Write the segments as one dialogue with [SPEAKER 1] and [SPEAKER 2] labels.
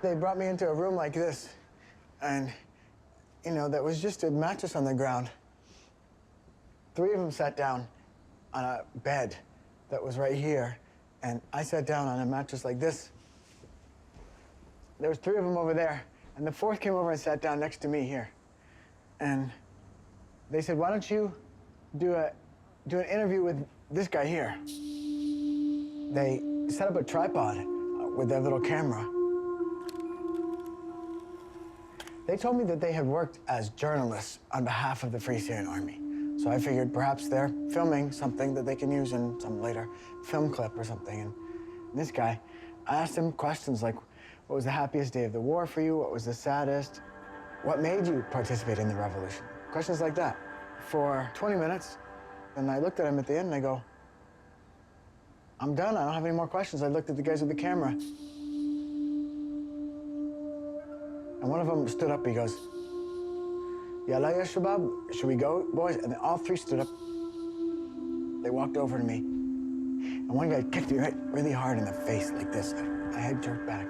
[SPEAKER 1] They brought me into a room like this, and, you know, there was just a mattress on the ground. 3 of them sat down on a bed that was right here, and I sat down on a mattress like this. There was 3 of them over there, and the 4th came over and sat down next to me here. And they said, why don't you do an interview with this guy here? They set up a tripod with their little camera. They told me that they had worked as journalists on behalf of the Free Syrian Army. So I figured perhaps they're filming something that they can use in some later film clip or something. And this guy, I asked him questions like, what was the happiest day of the war for you? What was the saddest? What made you participate in the revolution? Questions like that for 20 minutes. And I looked at him at the end and I go, I'm done, I don't have any more questions. I looked at the guys with the camera. And one of them stood up, he goes, Yalla ya shabab, should we go, boys? And then all 3 stood up. They walked over to me. And one guy kicked me really hard in the face like this. My head jerked back.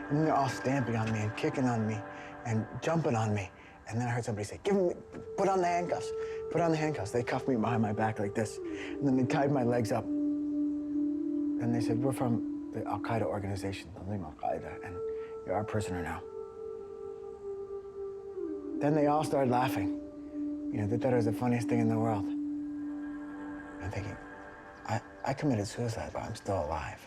[SPEAKER 1] And then they're all stamping on me and kicking on me and jumping on me. And then I heard somebody say, put on the handcuffs. Put on the handcuffs. They cuffed me behind my back like this. And then they tied my legs up. And they said, we're from the Al-Qaeda organization, the name Al-Qaeda, and you're our prisoner now. Then they all started laughing. You know, they thought it was the funniest thing in the world. I'm thinking, I committed suicide, but I'm still alive.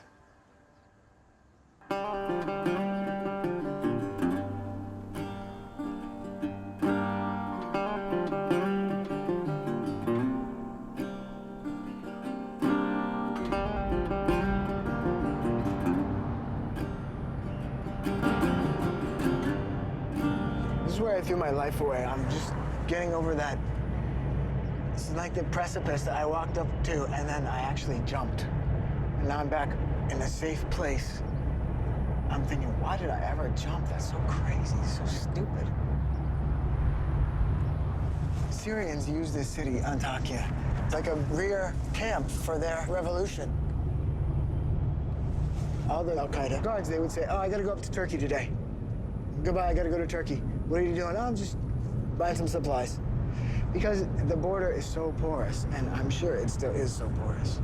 [SPEAKER 1] Where I threw my life away. I'm just getting over that. It's like the precipice that I walked up to and then I actually jumped. And now I'm back in a safe place. I'm thinking, why did I ever jump? That's so crazy, so stupid. Syrians use this city, Antakya. It's like a rear camp for their revolution. All the Al-Qaeda guards, they would say, oh, I gotta go up to Turkey today. Goodbye, I gotta go to Turkey. What are you doing? Oh, I'm just buying some supplies. Because the border is so porous, and I'm sure it still is so porous.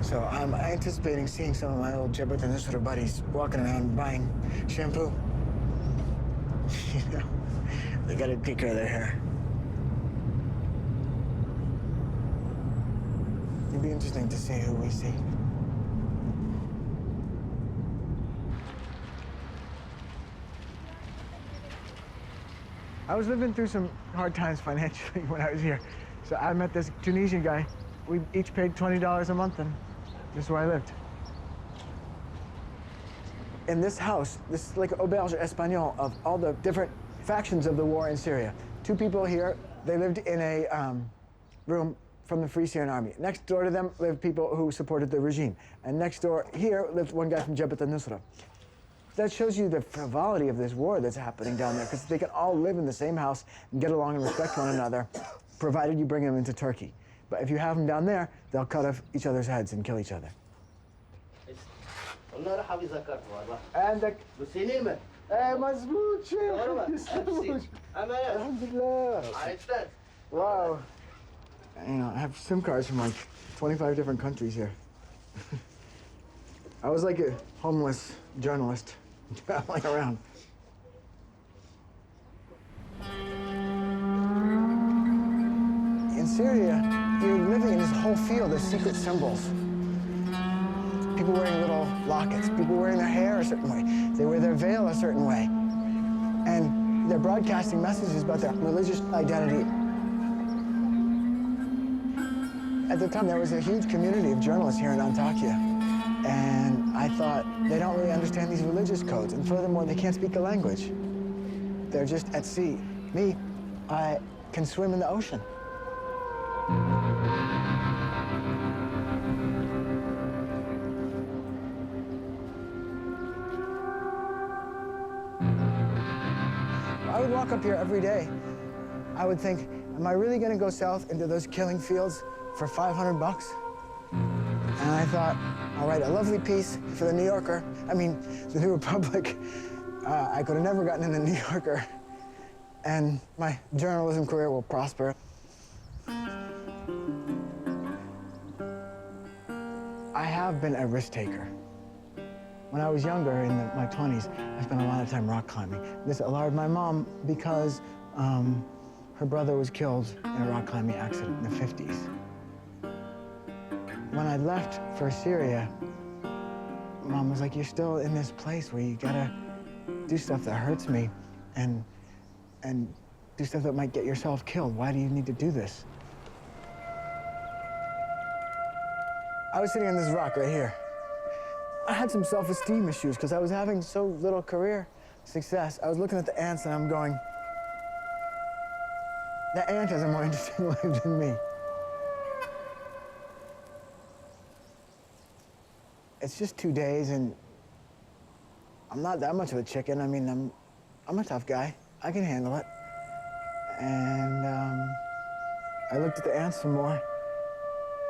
[SPEAKER 1] So I'm anticipating seeing some of my old Jabhat and Nusra buddies walking around buying shampoo. You know, they gotta take care of their hair. It'd be interesting to see who we see. I was living through some hard times financially when I was here. So I met this Tunisian guy. We each paid $20 a month, and this is where I lived. In this house, this is like an auberge espagnole of all the different factions of the war in Syria. 2 people here, they lived in a room from the Free Syrian Army. Next door to them lived people who supported the regime. And next door here lived one guy from Jabhat al-Nusra. That shows you the frivolity of this war that's happening down there, because they can all live in the same house and get along and respect one another, provided you bring them into Turkey. But if you have them down there, they'll cut off each other's heads and kill each other. عندك مزبوط شيخ Alhamdulillah. Wow. You know, I have SIM cards from like 25 different countries here. I was like a homeless journalist traveling around. In Syria, you're living in this whole field of secret symbols. People wearing little lockets, people wearing their hair a certain way, they wear their veil a certain way. And they're broadcasting messages about their religious identity. At the time, there was a huge community of journalists here in Antakya. And I thought, they don't really understand these religious codes. And furthermore, they can't speak the language. They're just at sea. Me, I can swim in the ocean. I would walk up here every day. I would think, am I really gonna go south into those killing fields for 500 bucks? And I thought, I'll write a lovely piece for the New Yorker. I mean, the New Republic. I could have never gotten in the New Yorker, and my journalism career will prosper. I have been a risk taker. When I was younger, in my 20s, I spent a lot of time rock climbing. This alarmed my mom because her brother was killed in a rock climbing accident in the 50s. When I left for Syria, Mom was like, you're still in this place where you gotta do stuff that hurts me and do stuff that might get yourself killed. Why do you need to do this? I was sitting on this rock right here. I had some self-esteem issues because I was having so little career success. I was looking at the ants and I'm going, that ant has a more interesting life than me. It's just 2 days and I'm not that much of a chicken. I mean, I'm a tough guy. I can handle it. And I looked at the ants some more.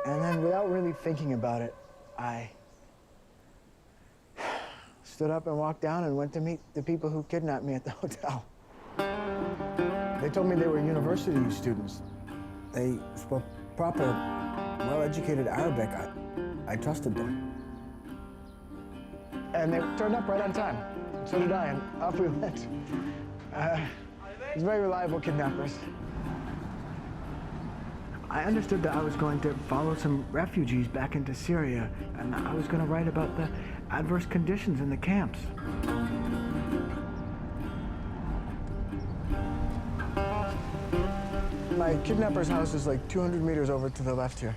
[SPEAKER 1] And then without really thinking about it, I stood up and walked down and went to meet the people who kidnapped me at the hotel. They told me they were university students. They spoke proper, well-educated Arabic. I trusted them. And they turned up right on time. So did I, and off we went. It was very reliable kidnappers. I understood that I was going to follow some refugees back into Syria, and I was going to write about the adverse conditions in the camps. My kidnapper's house is like 200 meters over to the left here.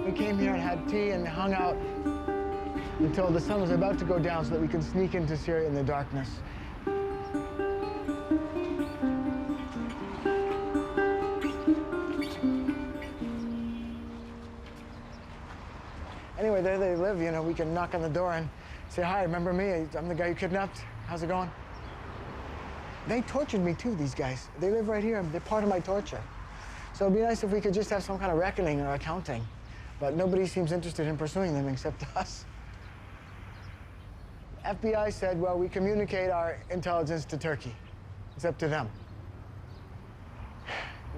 [SPEAKER 1] We came here and had tea and hung out until the sun was about to go down so that we could sneak into Syria in the darkness. Anyway, there they live, you know, we can knock on the door and say, hi, remember me? I'm the guy you kidnapped. How's it going? They tortured me too, these guys. They live right here. They're part of my torture. So it'd be nice if we could just have some kind of reckoning or accounting. But nobody seems interested in pursuing them except us. FBI said, well, we communicate our intelligence to Turkey. It's up to them.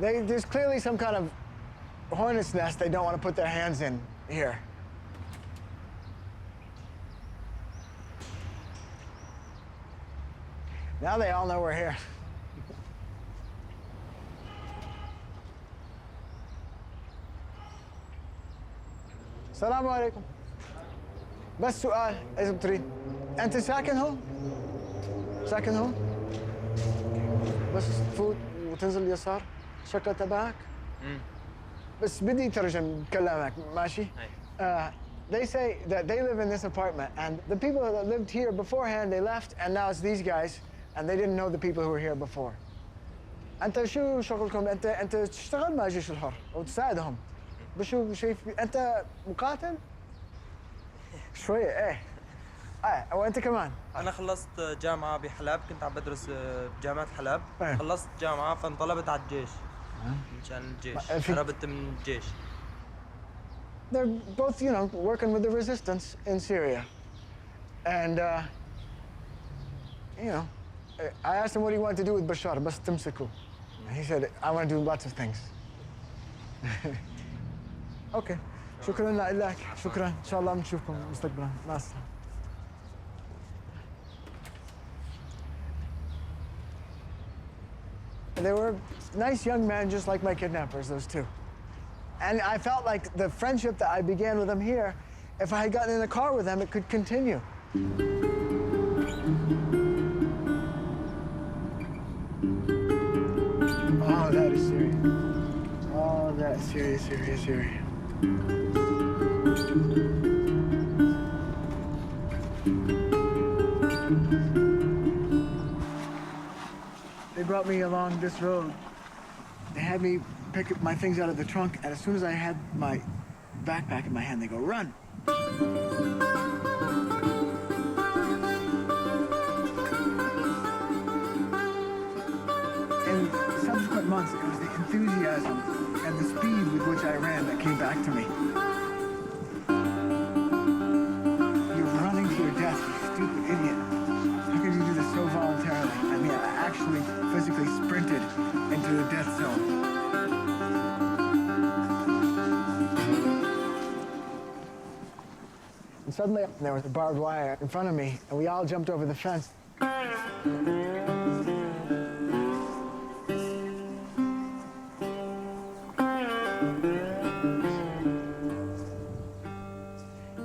[SPEAKER 1] There's clearly some kind of hornet's nest they don't want to put their hands in here. Now they all know we're here. السلام عليكم. بس سؤال إذا بتريد. أنت ساكن هون؟ ساكن هون؟ بس تفوت وتنزل يسار الشقة تبعك؟ بس بدي ترجم كلامك ماشي؟ They say that they live in this apartment, and the people that lived here beforehand, they left, and now it's these guys, and they didn't know the people who were here before. أنت شو شغلكم؟ أنت تشتغل مع الجيش الحر وتساعدهم. بشو شايف أنت مقاتل؟ شوية إيه. وأنت كمان؟
[SPEAKER 2] أنا خلصت جامعة بحلب، كنت عم بدرس بجامعة حلب، خلصت جامعة فانطلبت على الجيش. مشان الجيش، هربت من الجيش.
[SPEAKER 1] They're both, you know, working with the resistance in Syria. And, you know, I asked him what he wanted to do with Bashar, بس تمسكوا. He said, I want to do lots of things. Okay. شكرا لك. شكرا. إن شاء الله بنشوفكم مستقبلا. مع السلامة. They were nice young men, just like my kidnappers, those two. And I felt like the friendship that I began with them here, if I had gotten in a car with them, it could continue. Oh, that is serious. Oh, that's serious, serious, serious. They brought me along this road. They had me pick up my things out of the trunk, and as soon as I had my backpack in my hand, they go, run. subsequent months, it was the enthusiasm and the speed with which I ran that came back to me. You're running to your death, you stupid idiot. How could you do this so voluntarily? I mean, I actually physically sprinted into the death zone. And suddenly, there was a barbed wire in front of me, and we all jumped over the fence.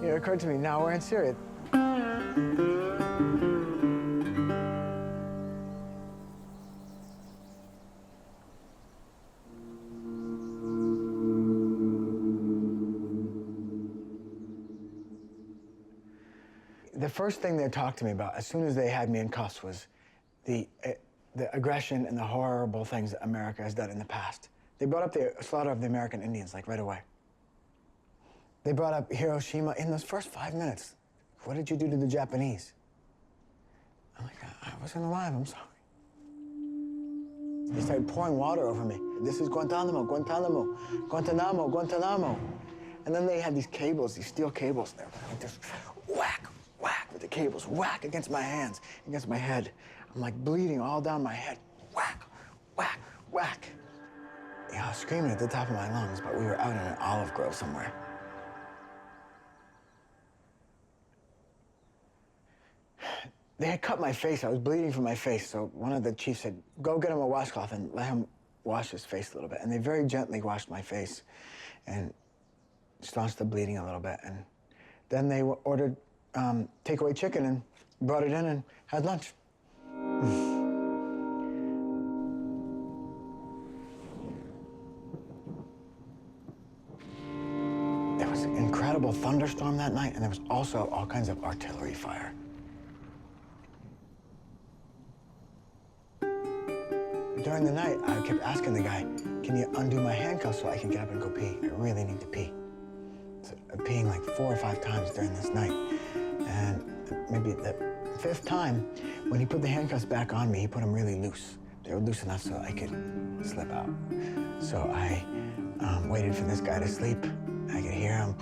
[SPEAKER 1] It occurred to me, now we're in Syria. The first thing they talked to me about, as soon as they had me in cuffs, was the aggression and the horrible things that America has done in the past. They brought up the slaughter of the American Indians, like, right away. They brought up Hiroshima in those first 5 minutes. What did you do to the Japanese? I'm like, I wasn't alive, I'm sorry. They started pouring water over me. This is Guantanamo, Guantanamo, Guantanamo, Guantanamo. And then they had these cables, these steel cables. They were like this, whack, whack with the cables, whack against my hands, against my head. I'm like bleeding all down my head. Whack, whack, whack. You know, I was screaming at the top of my lungs, but we were out in an olive grove somewhere. They had cut my face. I was bleeding from my face, so one of the chiefs said, go get him a washcloth and let him wash his face a little bit. And they very gently washed my face and staunched the bleeding a little bit. And then they ordered takeaway chicken and brought it in and had lunch. There was an incredible thunderstorm that night, and there was also all kinds of artillery fire. During the night, I kept asking the guy, can you undo my handcuffs so I can get up and go pee? I really need to pee. So I'm peeing like 4 or 5 times during this night. And maybe the 5th time, when he put the handcuffs back on me, he put them really loose. They were loose enough so I could slip out. So I waited for this guy to sleep. I could hear him,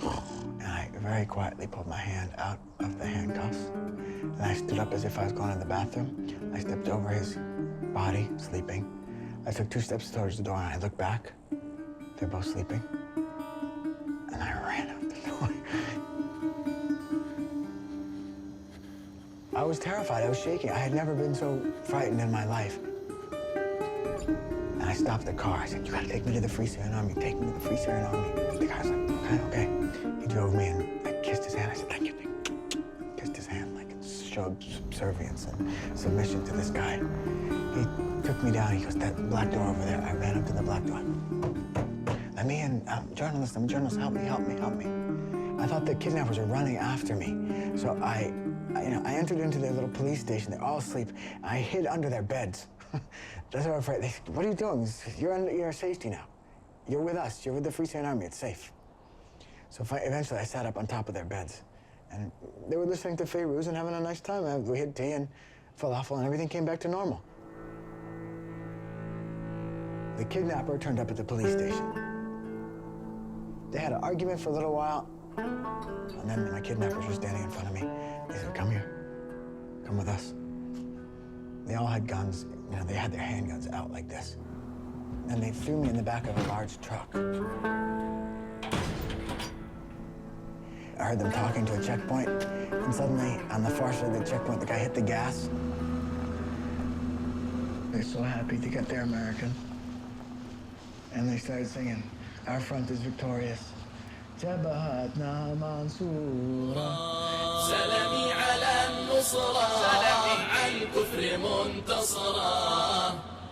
[SPEAKER 1] and I very quietly pulled my hand out of the handcuffs. And I stood up as if I was going to the bathroom. I stepped over his body, sleeping. I took 2 steps towards the door, and I looked back. They're both sleeping. And I ran out the door. I was terrified. I was shaking. I had never been so frightened in my life. And I stopped the car. I said, you gotta take me to the Free Syrian Army. Take me to the Free Syrian Army. The guy was like, okay, okay. He drove me, and I kissed his hand. I said, thank you. Kissed his hand, like, showed subservience and submission to this guy. He took me down. He goes, that black door over there. I ran up to the black door. Let me in. I'm a journalist. Help me, help me, help me. I thought the kidnappers were running after me. So I entered into their little police station. They're all asleep. I hid under their beds. That's what I'm afraid. They said, what are you doing? You're safety now. You're with us. You're with the Free Syrian Army. It's safe. So eventually I sat up on top of their beds. And they were listening to Feiruz and having a nice time. We had tea and falafel, and everything came back to normal. The kidnapper turned up at the police station. They had an argument for a little while, and then my kidnappers were standing in front of me. They said, come here. Come with us. They all had guns. You know, they had their handguns out like this. And they threw me in the back of a large truck. I heard them talking to a checkpoint, and suddenly, on the far side of the checkpoint, the guy hit the gas. They're so happy to get their American. And they started singing, our front is victorious. جبهتنا منصورة
[SPEAKER 3] سلامي على النصرة سلامي على الكفر منتصرة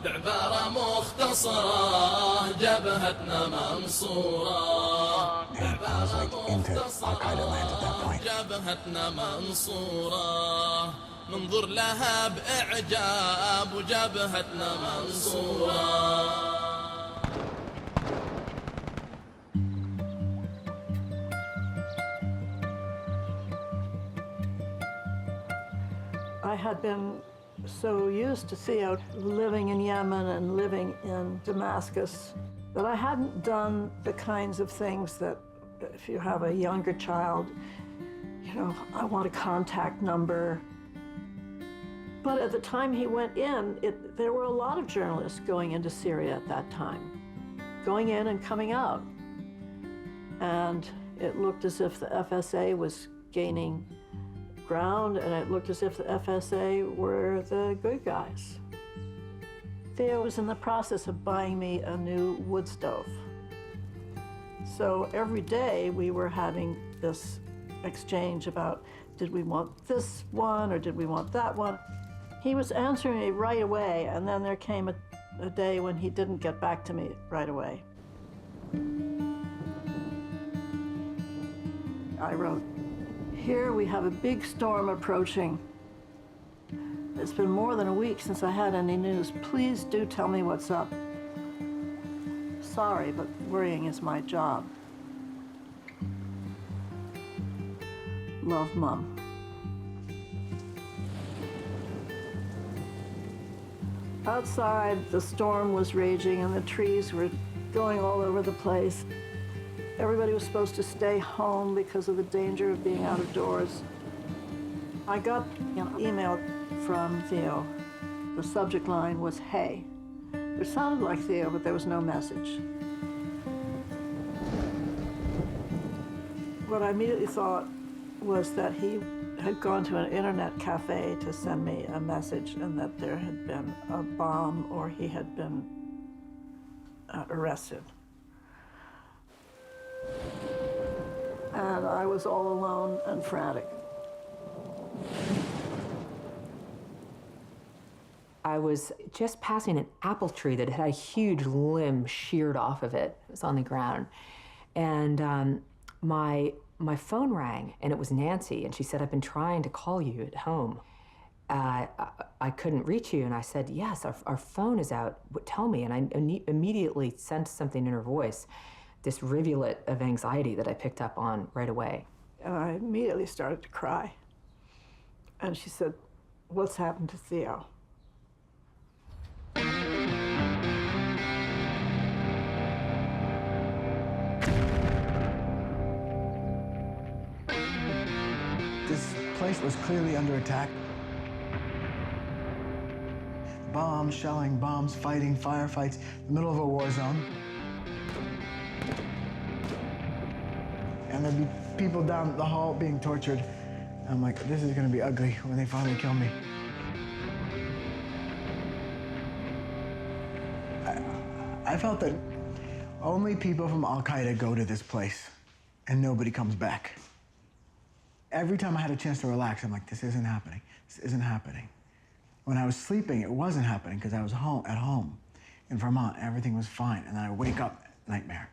[SPEAKER 3] بعبارة مختصرة جبهتنا منصورة بعبارة مختصرة جبهتنا منصورة ننظر لها بإعجاب وجبهتنا منصورة.
[SPEAKER 4] I had been so used to Theo living in Yemen and living in Damascus that I hadn't done the kinds of things that if you have a younger child, you know, I want a contact number. But at the time he went in, there were a lot of journalists going into Syria at that time, going in and coming out. And it looked as if the FSA was gaining ground, and it looked as if the FSA were the good guys. Theo was in the process of buying me a new wood stove. So every day we were having this exchange about, did we want this one or did we want that one? He was answering me right away, and then there came a day when he didn't get back to me right away. I wrote, "Here we have a big storm approaching. It's been more than a week since I had any news. Please do tell me what's up. Sorry, but worrying is my job. Love, Mom." Outside, the storm was raging and the trees were going all over the place. Everybody was supposed to stay home because of the danger of being out of doors. I got an email from Theo. The subject line was, "Hey," which sounded like Theo, but there was no message. What I immediately thought was that he had gone to an internet cafe to send me a message and that there had been a bomb or he had been arrested. And I was all alone and frantic.
[SPEAKER 5] I was just passing an apple tree that had a huge limb sheared off of it. It was on the ground. And my phone rang, and it was Nancy, and she said, "I've been trying to call you at home. I couldn't reach you." And I said, "Yes, our phone is out. Tell me." And I immediately sensed something in her voice, this rivulet of anxiety that I picked up on right away.
[SPEAKER 4] And I immediately started to cry. And she said, "What's happened to Theo?"
[SPEAKER 1] This place was clearly under attack. Bombs, shelling, bombs, fighting, firefights, the middle of a war zone. And there'd be people down the hall being tortured. I'm like, this is gonna be ugly when they finally kill me. I felt that only people from Al-Qaeda go to this place and nobody comes back. Every time I had a chance to relax, I'm like, this isn't happening. This isn't happening. When I was sleeping, it wasn't happening because I was at home in Vermont. Everything was fine. And then I wake up, nightmare.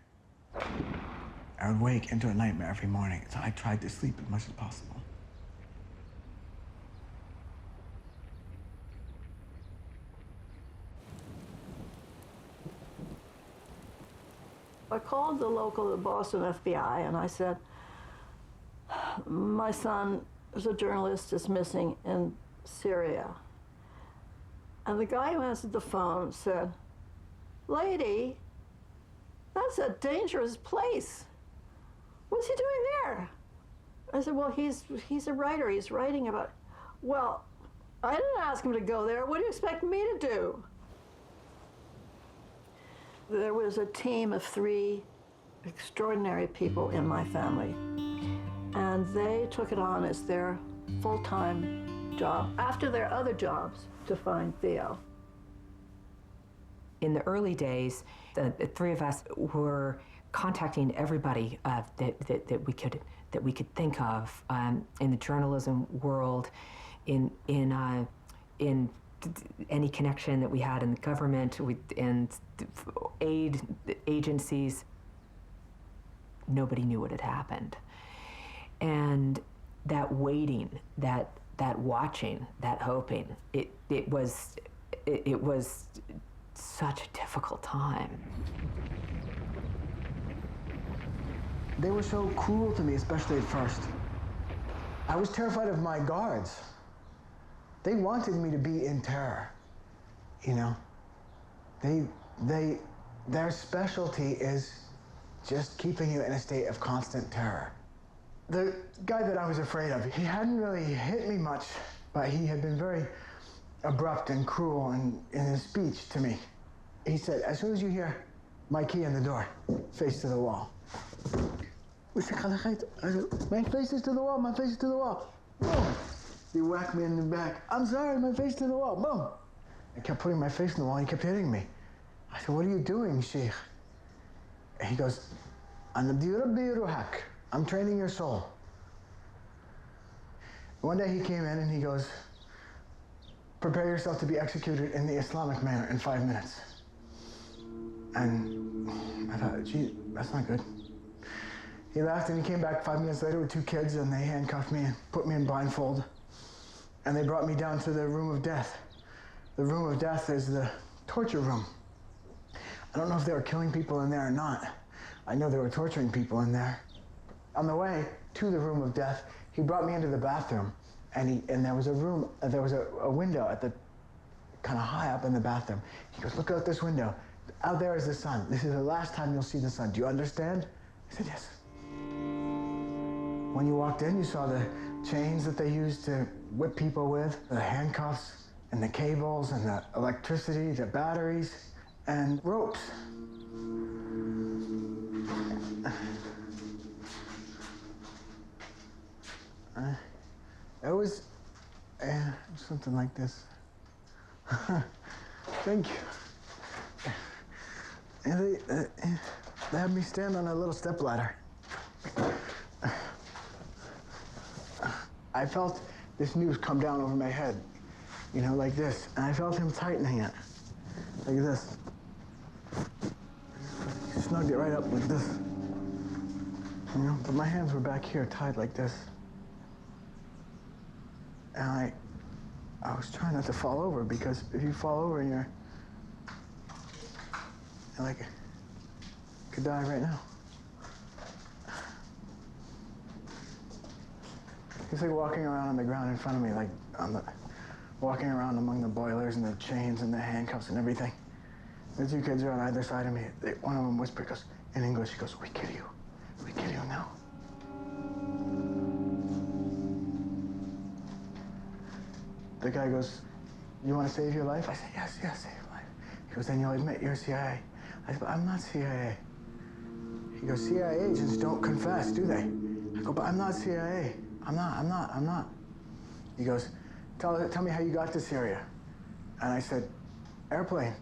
[SPEAKER 1] I would wake into a nightmare every morning. So I tried to sleep as much as possible.
[SPEAKER 4] I called the Boston FBI and I said, "My son is a journalist, is missing in Syria." And the guy who answered the phone said, "Lady, that's a dangerous place. What's he doing there?" I said, "Well, he's a writer. He's writing about..." "Well, I didn't ask him to go there. What do you expect me to do?" There was a team of 3 extraordinary people in my family, and they took it on as their full-time job, after their other jobs, to find Theo.
[SPEAKER 5] In the early days, the 3 of us were contacting everybody that we could think of in the journalism world, in any connection that we had in the government, and aid agencies. Nobody knew what had happened. And that waiting, that watching, that hoping, it was such a difficult time.
[SPEAKER 1] They were so cruel to me, especially at first. I was terrified of my guards. They wanted me to be in terror, you know? Their specialty is just keeping you in a state of constant terror. The guy that I was afraid of, he hadn't really hit me much, but he had been very abrupt and cruel in his speech to me. He said, as soon as you hear my key in the door, face to the wall. I said, my face is to the wall, my face is to the wall. Boom. He whacked me in the back. I'm sorry, my face to the wall, boom. I kept putting my face in the wall, and he kept hitting me. I said, what are you doing, Sheikh? And he goes, I'm training your soul. One day he came in and he goes, prepare yourself to be executed in the Islamic manner in 5 minutes. And I thought, gee, that's not good. He left and he came back 5 minutes later with 2 kids, and they handcuffed me and put me in blindfold. And they brought me down to the room of death. The room of death is the torture room. I don't know if they were killing people in there or not. I know they were torturing people in there. On the way to the room of death, he brought me into the bathroom, and there was a room, there was a window at the kind of high up in the bathroom. He goes, look out this window. Out there is the sun. This is the last time you'll see the sun. Do you understand? I said, yes. When you walked in, you saw the chains that they used to whip people with, the handcuffs, and the cables, and the electricity, the batteries, and ropes. It was something like this. Thank you. And they had me stand on a little stepladder. I felt this noose come down over my head, you know, like this. And I felt him tightening it, like this. He snugged it right up like this. You know, but my hands were back here, tied like this. And I was trying not to fall over, because if you fall over, you're like, you could die right now. He's like walking around on the ground in front of me, like walking around among the boilers and the chains and the handcuffs and everything. The 2 kids are on either side of me. One of them whispered, goes, in English, he goes, we kill you now. The guy goes, you want to save your life? I said, yes, save your life. He goes, then you'll admit you're CIA. I said, but I'm not CIA. He goes, CIA agents don't confess, do they? I go, but I'm not CIA. I'm not. He goes, tell me how you got to Syria. And I said, airplane.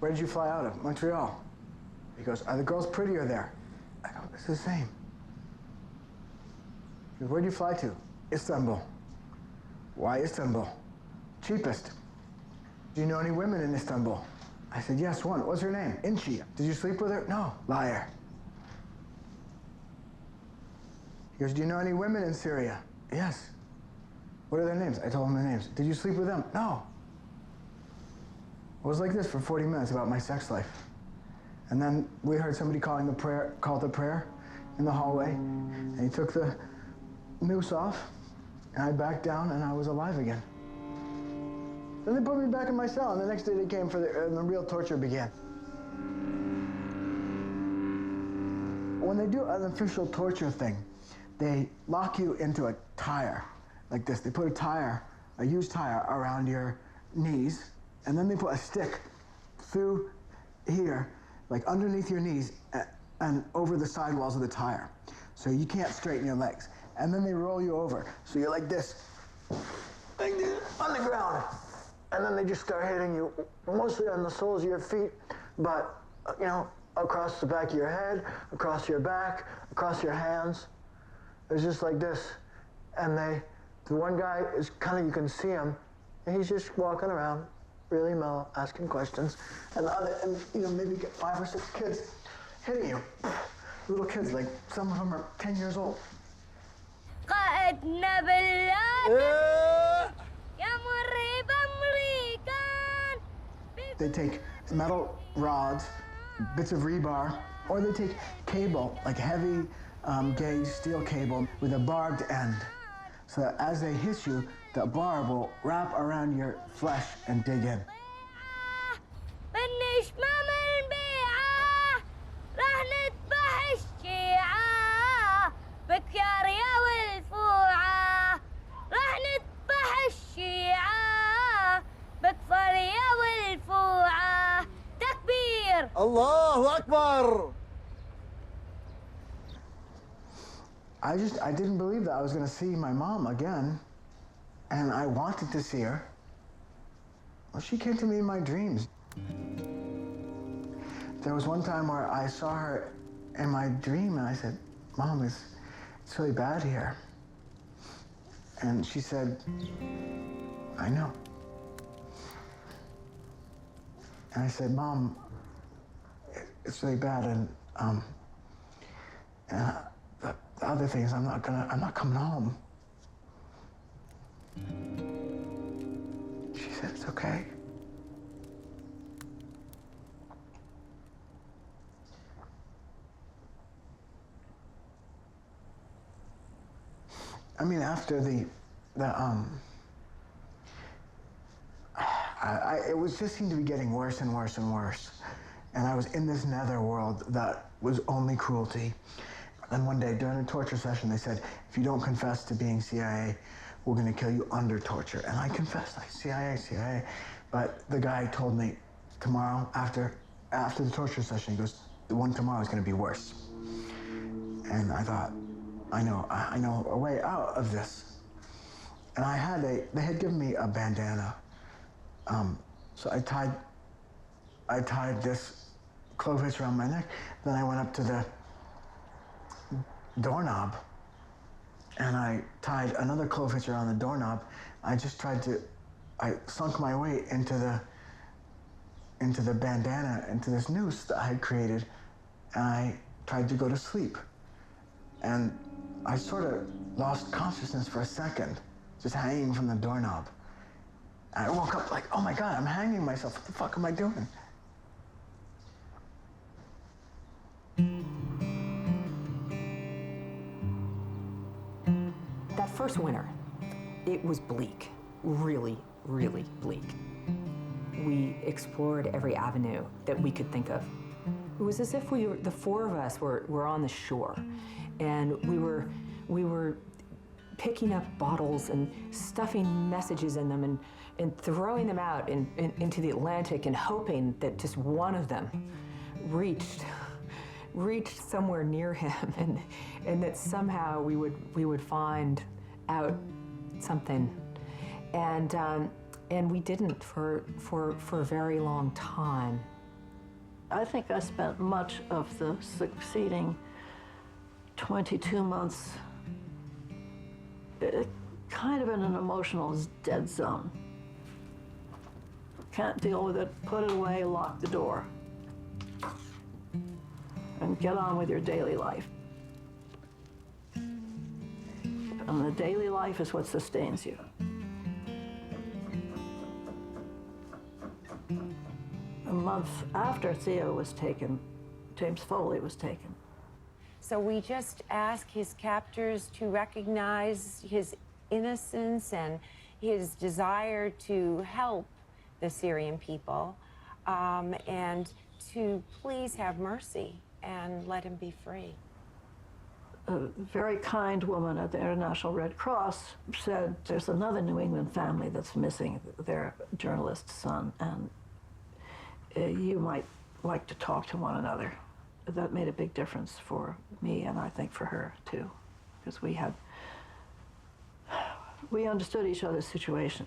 [SPEAKER 1] Where did you fly out of? Montreal. He goes, are the girls prettier there? I go, it's the same. He goes, where'd you fly to? Istanbul. Why Istanbul? Cheapest. Do you know any women in Istanbul? I said, yes, one. What's her name? Inchi. Did you sleep with her? No. Liar. He goes, do you know any women in Syria? Yes. What are their names? I told him their names. Did you sleep with them? No. It was like this for 40 minutes about my sex life. And then we heard somebody call the prayer in the hallway, and he took the noose off, and I backed down, and I was alive again. Then they put me back in my cell, and the next day they came for the real torture began. When they do an official torture thing, they lock you into a tire, like this. They put a used tire around your knees, and then they put a stick through here, like underneath your knees and over the sidewalls of the tire. So you can't straighten your legs. And then they roll you over. So you're like this, on the ground. And then they just start hitting you, mostly on the soles of your feet, but, you know, across the back of your head, across your back, across your hands. It's just like this. And the one guy is kind of, you can see him, and he's just walking around, really mellow, asking questions. And the other, you know, maybe get 5 or 6 kids hitting you. Little kids, like some of them are 10 years old. They take metal rods, bits of rebar, or they take cable, like heavy gauge steel cable with a barbed end. so that as they hit you, the barb will wrap around your flesh and dig in.
[SPEAKER 6] Allahu Akbar!
[SPEAKER 1] I didn't believe that I was gonna see my mom again, and I wanted to see her. Well, she came to me in my dreams. There was one time where I saw her in my dream, and I said, Mom, it's really bad here. And she said, I know. And I said, Mom, it's really bad, and the other thing is I'm not coming home. She said, it's okay. I mean, after it was just seemed to be getting worse and worse and worse. And I was in this nether world that was only cruelty. And one day during a torture session, they said, if you don't confess to being CIA, we're gonna kill you under torture. And I confessed, like, CIA. But the guy told me tomorrow, after the torture session, he goes, the one tomorrow is gonna be worse. And I thought, I know a way out of this. And they had given me a bandana. So I tied this clove hitch around my neck. Then I went up to the doorknob and I tied another clove hitch around the doorknob. I sunk my weight into the bandana, into this noose that I had created, and I tried to go to sleep. And I sort of lost consciousness for a second, just hanging from the doorknob. And I woke up like, oh my God, I'm hanging myself. What the fuck am I doing?
[SPEAKER 5] That first winter, it was bleak, really, really bleak. We explored every avenue that we could think of. It was as if the four of us were on the shore, and we were picking up bottles and stuffing messages in them and throwing them out into the Atlantic and hoping that just one of them reached somewhere near him, and that somehow we would find out something, and we didn't for a very long time.
[SPEAKER 4] I think I spent much of the succeeding 22 months kind of in an emotional dead zone. Can't deal with it, put it away, lock the door, and get on with your daily life. And the daily life is what sustains you. A month after Theo was taken, James Foley was taken.
[SPEAKER 7] So we just ask his captors to recognize his innocence and his desire to help the Syrian people, and to please have mercy and let him be free.
[SPEAKER 4] A very kind woman at the International Red Cross said, there's another New England family that's missing their journalist's son, and you might like to talk to one another. That made a big difference for me, and I think for her too, because we understood each other's situation,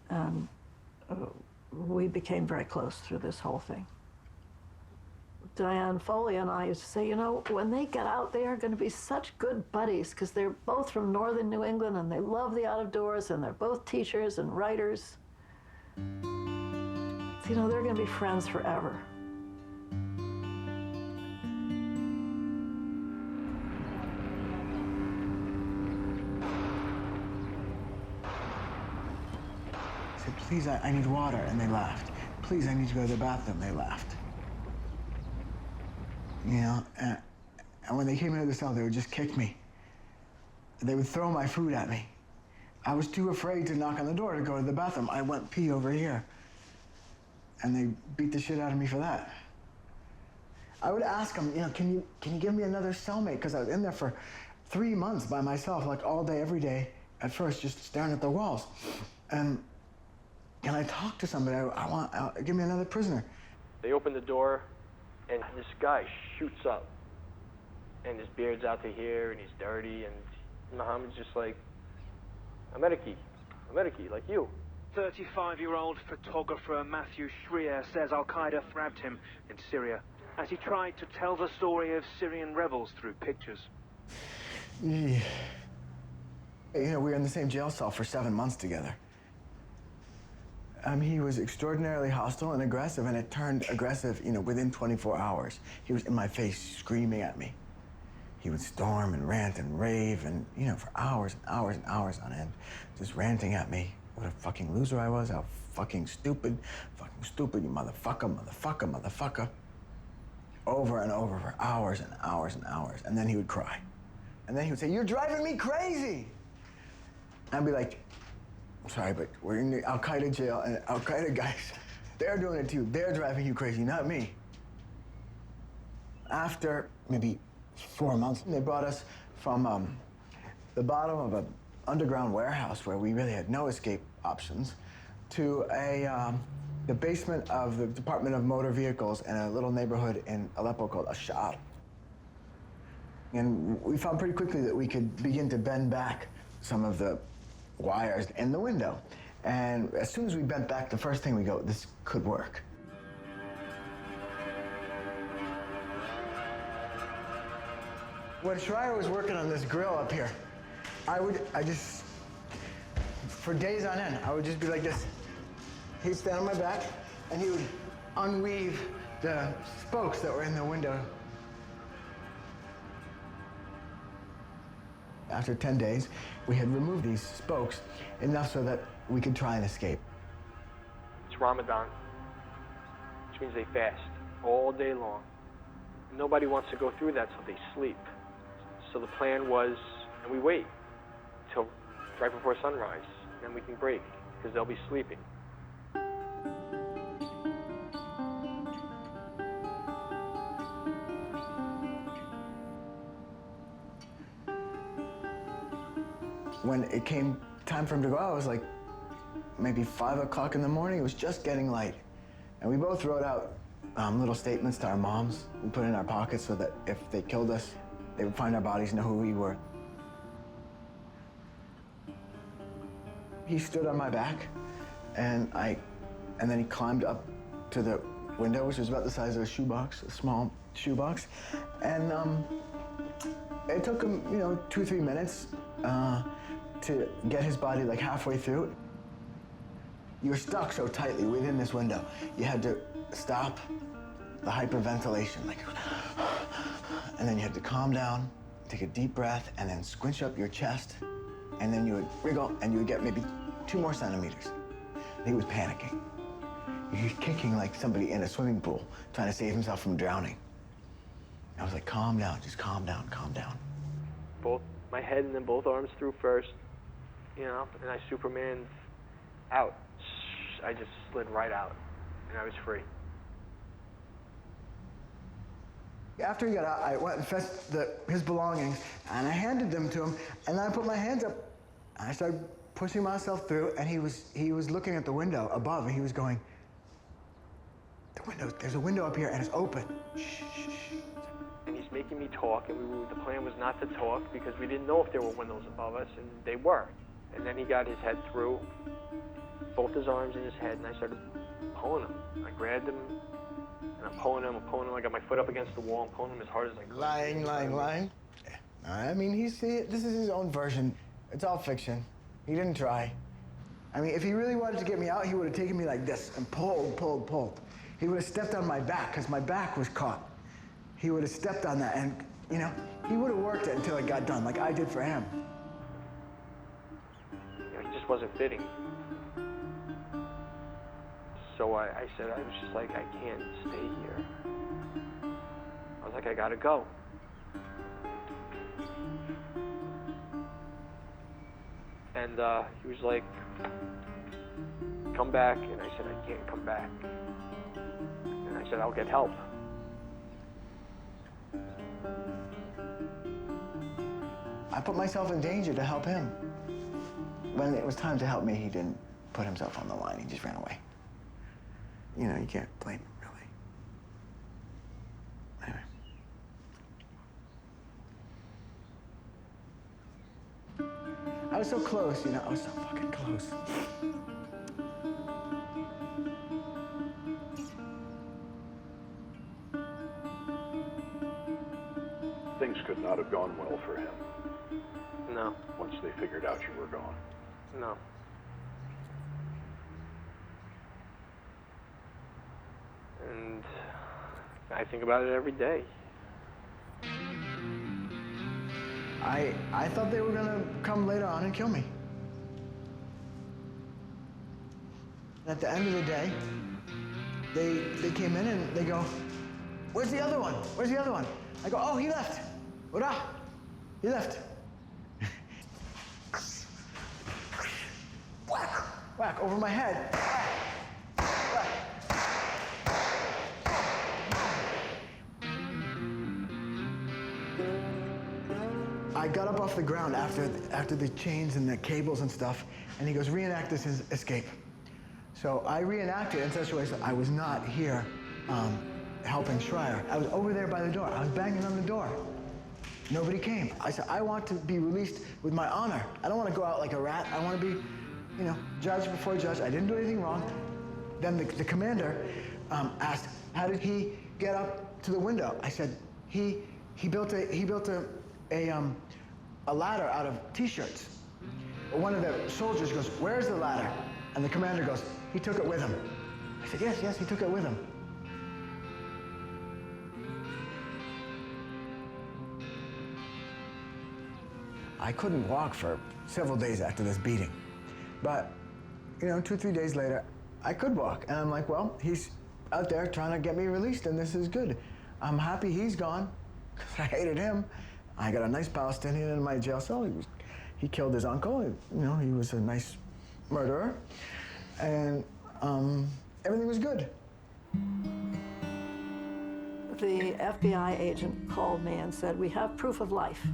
[SPEAKER 4] and we became very close through this whole thing. Diane Foley and I used to say, you know, when they get out, they are going to be such good buddies, because they're both from northern New England and they love the out of doors, and they're both teachers and writers. So, you know, they're going to be friends forever.
[SPEAKER 1] I said, please, I need water, and they laughed. Please, I need to go to the bathroom, they laughed. You know, and when they came into the cell, they would just kick me. They would throw my food at me. I was too afraid to knock on the door to go to the bathroom. I went pee over here. And they beat the shit out of me for that. I would ask them, you know, can you give me another cellmate? Because I was in there for 3 months by myself, like all day, every day, at first, just staring at the walls. And can I talk to somebody? Give me another prisoner.
[SPEAKER 8] They open the door, and this guy shoots up. And his beard's out to here, and he's dirty, and Muhammad's just like, a medicee, like you.
[SPEAKER 9] 35-year-old photographer Matthew Shrier says Al-Qaeda thrashed him in Syria as he tried to tell the story of Syrian rebels through pictures.
[SPEAKER 1] Yeah. You know, we were in the same jail cell for 7 months together. He was extraordinarily hostile and aggressive, and it turned aggressive, you know, within 24 hours. He was in my face screaming at me. He would storm and rant and rave and, you know, for hours and hours and hours on end, just ranting at me. What a fucking loser I was, how fucking stupid, you motherfucker. Over and over for hours and hours and hours. And then he would cry. And then he would say, "You're driving me crazy." I'd be like, "I'm sorry, but we're in the Al-Qaeda jail, and Al-Qaeda guys, they're doing it to you. They're driving you crazy, not me." After maybe 4 months, they brought us from the bottom of an underground warehouse where we really had no escape options to the basement of the Department of Motor Vehicles in a little neighborhood in Aleppo called Schisgall. And we found pretty quickly that we could begin to bend back some of the wires in the window. And as soon as we bent back, the first thing we go, this could work. When Shrier was working on this grill up here, for days on end, I would just be like this. He'd stand on my back, and he would unweave the spokes that were in the window. After 10 days, we had removed these spokes enough so that we could try and escape.
[SPEAKER 8] It's Ramadan, which means they fast all day long. Nobody wants to go through that, so they sleep. So the plan was, and we wait till right before sunrise, and then we can break, because they'll be sleeping.
[SPEAKER 1] When it came time for him to go out, it was like maybe 5 o'clock in the morning. It was just getting light. And we both wrote out little statements to our moms. We put it in our pockets so that if they killed us, they would find our bodies, know who we were. He stood on my back, and then he climbed up to the window, which was about the size of a shoebox, a small shoebox. And it took him, 2 or 3 minutes to get his body like halfway through. You were stuck so tightly within this window. You had to stop the hyperventilation, and then you had to calm down, take a deep breath, and then squinch up your chest, and then you would wriggle, and you would get maybe 2 more centimeters. He was panicking. He was kicking like somebody in a swimming pool, trying to save himself from drowning. I was like, calm down, just calm down, calm down.
[SPEAKER 8] Both my head and then both arms through first, and I Supermaned out. I just slid right out, and I was free.
[SPEAKER 1] After he got out, I went and fetched his belongings, and I handed them to him, and then I put my hands up, and I started pushing myself through, and he was looking at the window above, and he was going, there's a window up here, and it's open. Shh, shh, shh.
[SPEAKER 8] And he's making me talk, and the plan was not to talk because we didn't know if there were windows above us, and they were. And then he got his head through, both his arms and his head, and I started pulling him. I grabbed him, and I'm pulling him. I got my foot up against the wall. I'm pulling him as hard as I could.
[SPEAKER 1] Lying. I mean, this is his own version. It's all fiction. He didn't try. I mean, if he really wanted to get me out, he would have taken me like this and pulled. He would have stepped on my back, because my back was caught. He would have stepped on that, and, he would have worked it until it got done, like I did for him.
[SPEAKER 8] He just wasn't fitting. So I said, I was just like, I can't stay here. I was like, I gotta go. And he was like, come back. And I said, I can't come back. And I said, I'll get help.
[SPEAKER 1] I put myself in danger to help him. When it was time to help me, he didn't put himself on the line. He just ran away. You know, you can't blame him, really. Anyway. I was so close, you know, I was so fucking close.
[SPEAKER 10] Things could not have gone well for him.
[SPEAKER 8] No.
[SPEAKER 10] Once they figured out you were gone.
[SPEAKER 8] No. And I think about it every day.
[SPEAKER 1] I thought they were gonna come later on and kill me. At the end of the day, they came in and they go, where's the other one? Where's the other one? I go, oh, he left. Ura, he left. Whack, whack, over my head. Whack, whack. I got up off the ground after the chains and the cables and stuff, and he goes, reenact this escape. So I reenacted in such a way that I was not here helping Schreier. I was over there by the door. I was banging on the door. Nobody came. I said, I want to be released with my honor. I don't want to go out like a rat. I want to be, you know, judge before judge. I didn't do anything wrong. Then the commander asked, how did he get up to the window? I said, he built a ladder out of T-shirts. One of the soldiers goes, where's the ladder? And the commander goes, he took it with him. I said, yes, he took it with him. I couldn't walk for several days after this beating. But, you know, 2 or 3 days later, I could walk. And I'm like, well, he's out there trying to get me released, and this is good. I'm happy he's gone, because I hated him. I got a nice Palestinian in my jail cell. He killed his uncle. You know, he was a nice murderer. And everything was good.
[SPEAKER 4] The FBI agent called me and said, we have proof of life.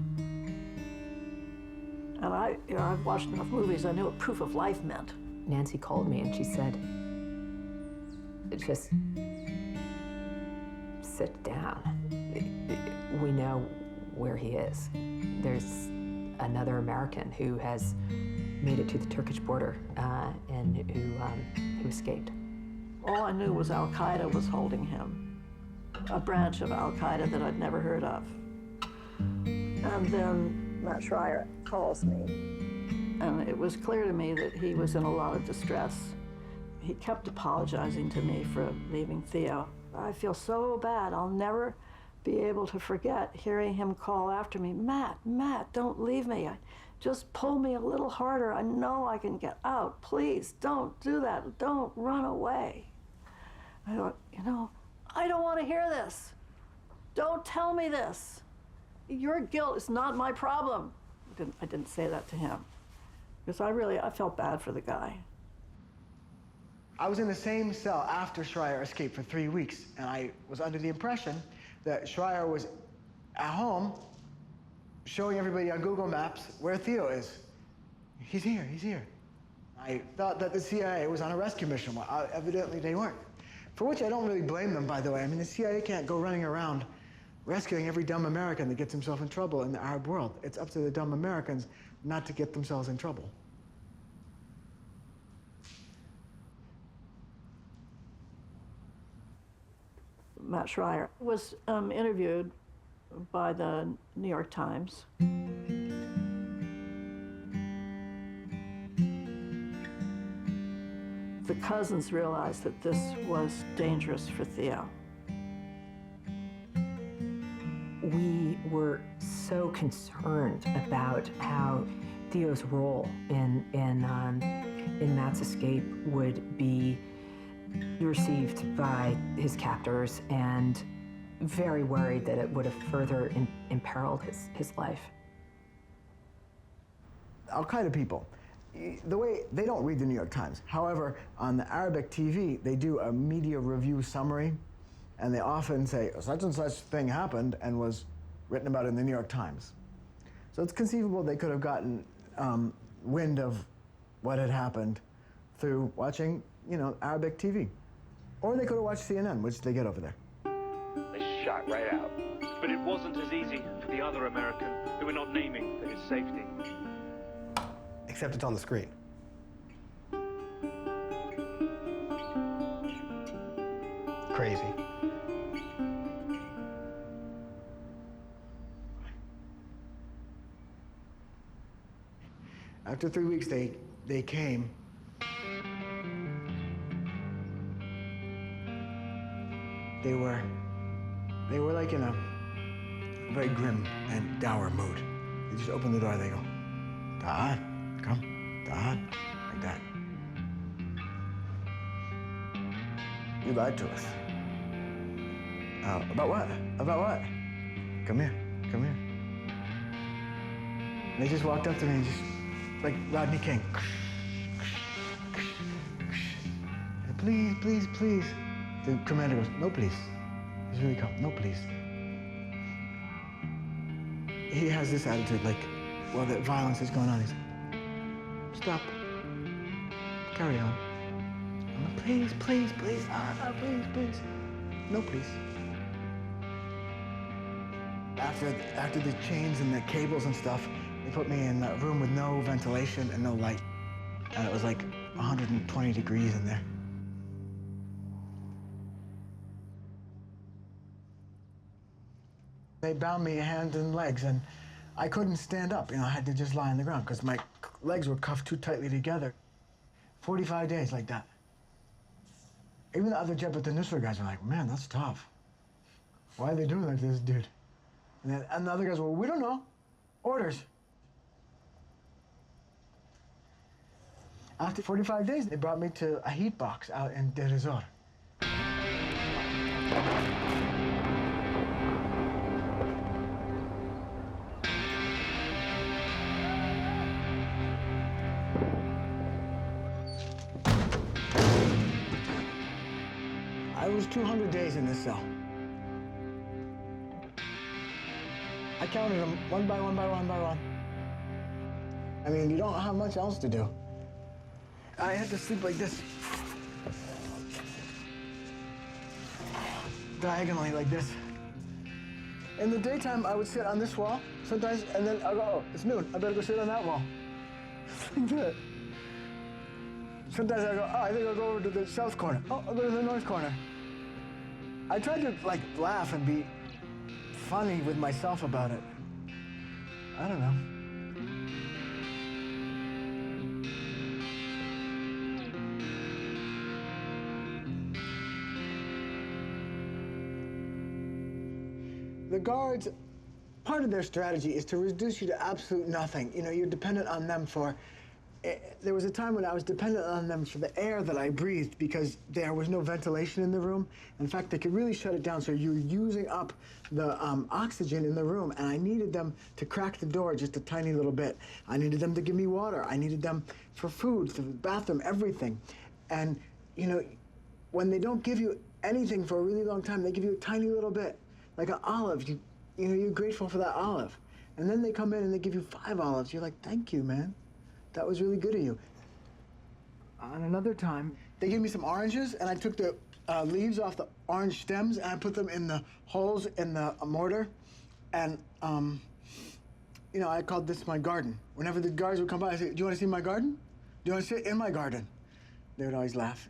[SPEAKER 4] And I've watched enough movies, I knew what proof of life meant.
[SPEAKER 5] Nancy called me and she said, just sit down. We know where he is. There's another American who has made it to the Turkish border and who escaped.
[SPEAKER 4] All I knew was Al-Qaeda was holding him, a branch of Al-Qaeda that I'd never heard of. And then Matt Schreier calls me, and it was clear to me that he was in a lot of distress. He kept apologizing to me for leaving Theo. I feel so bad. I'll never be able to forget hearing him call after me, Matt, don't leave me. Just pull me a little harder. I know I can get out. Please, don't do that. Don't run away. I thought, you know, I don't want to hear this. Don't tell me this. Your guilt is not my problem. I didn't say that to him, because I felt bad for the guy.
[SPEAKER 1] I was in the same cell after Schreier escaped for 3 weeks, and I was under the impression that Schreier was at home showing everybody on Google Maps where Theo is. He's here, he's here. I thought that the CIA was on a rescue mission. Well, evidently they weren't. For which I don't really blame them, by the way. I mean, the CIA can't go running around rescuing every dumb American that gets himself in trouble in the Arab world. It's up to the dumb Americans not to get themselves in trouble.
[SPEAKER 4] Matt Schreier was interviewed by the New York Times. The cousins realized that this was dangerous for Theo.
[SPEAKER 5] We were so concerned about how Theo's role in Matt's escape would be received by his captors, and very worried that it would have further imperiled his life.
[SPEAKER 1] Al-Qaeda people, the way, they don't read the New York Times. However, on the Arabic TV, they do a media review summary, and they often say, such and such thing happened and was written about in the New York Times. So it's conceivable they could have gotten wind of what had happened through watching, Arabic TV. Or they could have watched CNN, which they get over there.
[SPEAKER 9] They shot right out. But it wasn't as easy for the other American, who we're not naming for his safety.
[SPEAKER 11] Except it's on the screen. Crazy.
[SPEAKER 1] After 3 weeks, they came. They were like in a very grim and dour mood. They just opened the door, they go, Dad, come, Dad, like that. You lied to us. About what? About what? Come here, come here. And they just walked up to me and just, like Rodney King. And please, please, please. The commander goes, no, please. He's really calm, no, please. He has this attitude, like, while the violence is going on, he's like, stop, carry on. I'm like, please, please, please, please, please. No, please. After the chains and the cables and stuff, they put me in a room with no ventilation and no light. And it was like 120 degrees in there. They bound me hands and legs, and I couldn't stand up. I had to just lie on the ground because my legs were cuffed too tightly together. 45 days like that. Even the other Jabhat al-Nusra guys were like, man, that's tough. Why are they doing like this, dude? And the other guys were, we don't know. Orders. After 45 days, they brought me to a heat box out in Deir ez-Zor. I was 200 days in this cell. I counted them one by one by one by one. I mean, you don't have much else to do. I had to sleep like this. Diagonally like this. In the daytime, I would sit on this wall sometimes, and then I'll go, oh, it's noon, I better go sit on that wall. Like that. Sometimes I go, oh, I think I'll go over to the south corner. Oh, I'll go to the north corner. I tried to, like, laugh and be funny with myself about it. I don't know. The guards, part of their strategy is to reduce you to absolute nothing. You're dependent on them for... There was a time when I was dependent on them for the air that I breathed because there was no ventilation in the room. In fact, they could really shut it down, so you're using up the oxygen in the room, and I needed them to crack the door just a tiny little bit. I needed them to give me water. I needed them for food, for the bathroom, everything. And, when they don't give you anything for a really long time, they give you a tiny little bit, like an olive. You're grateful for that olive. And then they come in and they give you 5 olives. You're like, thank you, man. That was really good of you. On another time, they gave me some oranges, and I took the leaves off the orange stems, and I put them in the holes in the mortar. And, I called this my garden. Whenever the guards would come by, I'd say, do you want to see my garden? Do you want to sit in my garden? They would always laugh.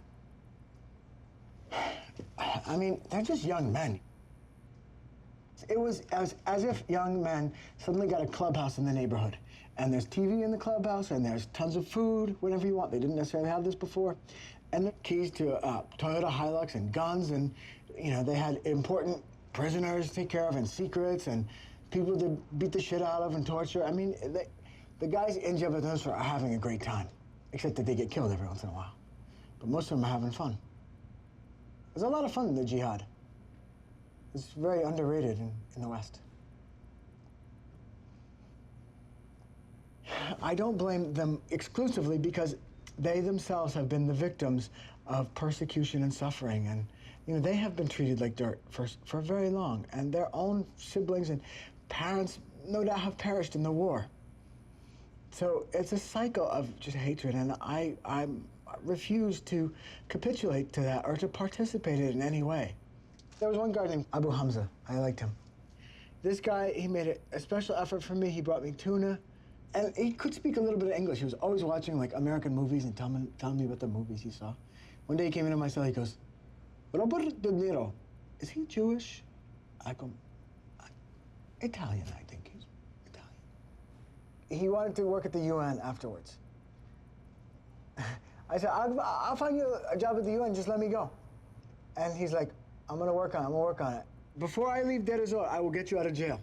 [SPEAKER 1] I mean, they're just young men. It was as if young men suddenly got a clubhouse in the neighborhood. And there's TV in the clubhouse, and there's tons of food, whatever you want. They didn't necessarily have this before. And the keys to Toyota Hilux and guns, and, they had important prisoners to take care of and secrets and people to beat the shit out of and torture. I mean, the guys in Jabhat al-Nusra are having a great time, except that they get killed every once in a while. But most of them are having fun. There's a lot of fun in the jihad. It's very underrated in the West. I don't blame them exclusively because they themselves have been the victims of persecution and suffering. And, you know, they have been treated like dirt for very long. And their own siblings and parents, no doubt, have perished in the war. So it's a cycle of just hatred. And I refuse to capitulate to that or to participate in it in any way. There was one guy named Abu Hamza. I liked him. This guy, he made a special effort for me. He brought me tuna. And he could speak a little bit of English. He was always watching, like, American movies and telling me about the movies he saw. One day he came into my cell, he goes, Robert De Niro, is he Jewish? I go, Italian, I think he's Italian. He wanted to work at the UN afterwards. I said, I'll find you a job at the UN, just let me go. And he's like, I'm gonna work on it. Before I leave Deir ez-Zor, I will get you out of jail.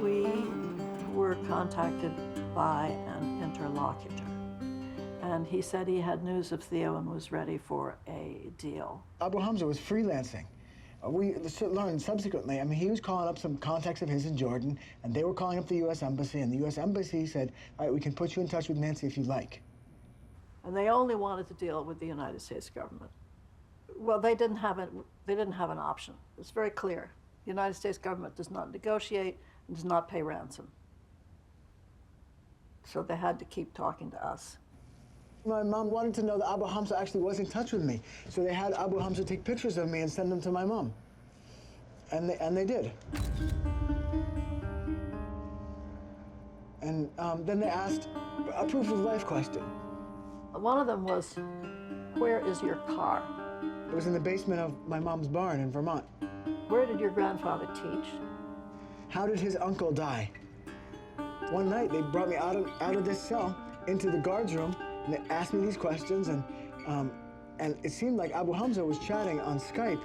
[SPEAKER 4] We were contacted by an interlocutor, and he said he had news of Theo and was ready for a deal.
[SPEAKER 1] Abu Hamza was freelancing. We learned subsequently, I mean, he was calling up some contacts of his in Jordan, and they were calling up the U.S. Embassy, and the U.S. Embassy said, all right, we can put you in touch with Nancy if you like.
[SPEAKER 4] And they only wanted to deal with the United States government. Well, they didn't have an option. It's very clear. The United States government does not negotiate and does not pay ransom. So they had to keep talking to us.
[SPEAKER 1] My mom wanted to know that Abu Hamza actually was in touch with me. So they had Abu Hamza take pictures of me and send them to my mom. And they did. And then they asked a proof of life question.
[SPEAKER 4] One of them was, where is your car?
[SPEAKER 1] It was in the basement of my mom's barn in Vermont.
[SPEAKER 4] Where did your grandfather teach?
[SPEAKER 1] How did his uncle die? One night, they brought me out of this cell into the guards' room, and they asked me these questions, and it seemed like Abu Hamza was chatting on Skype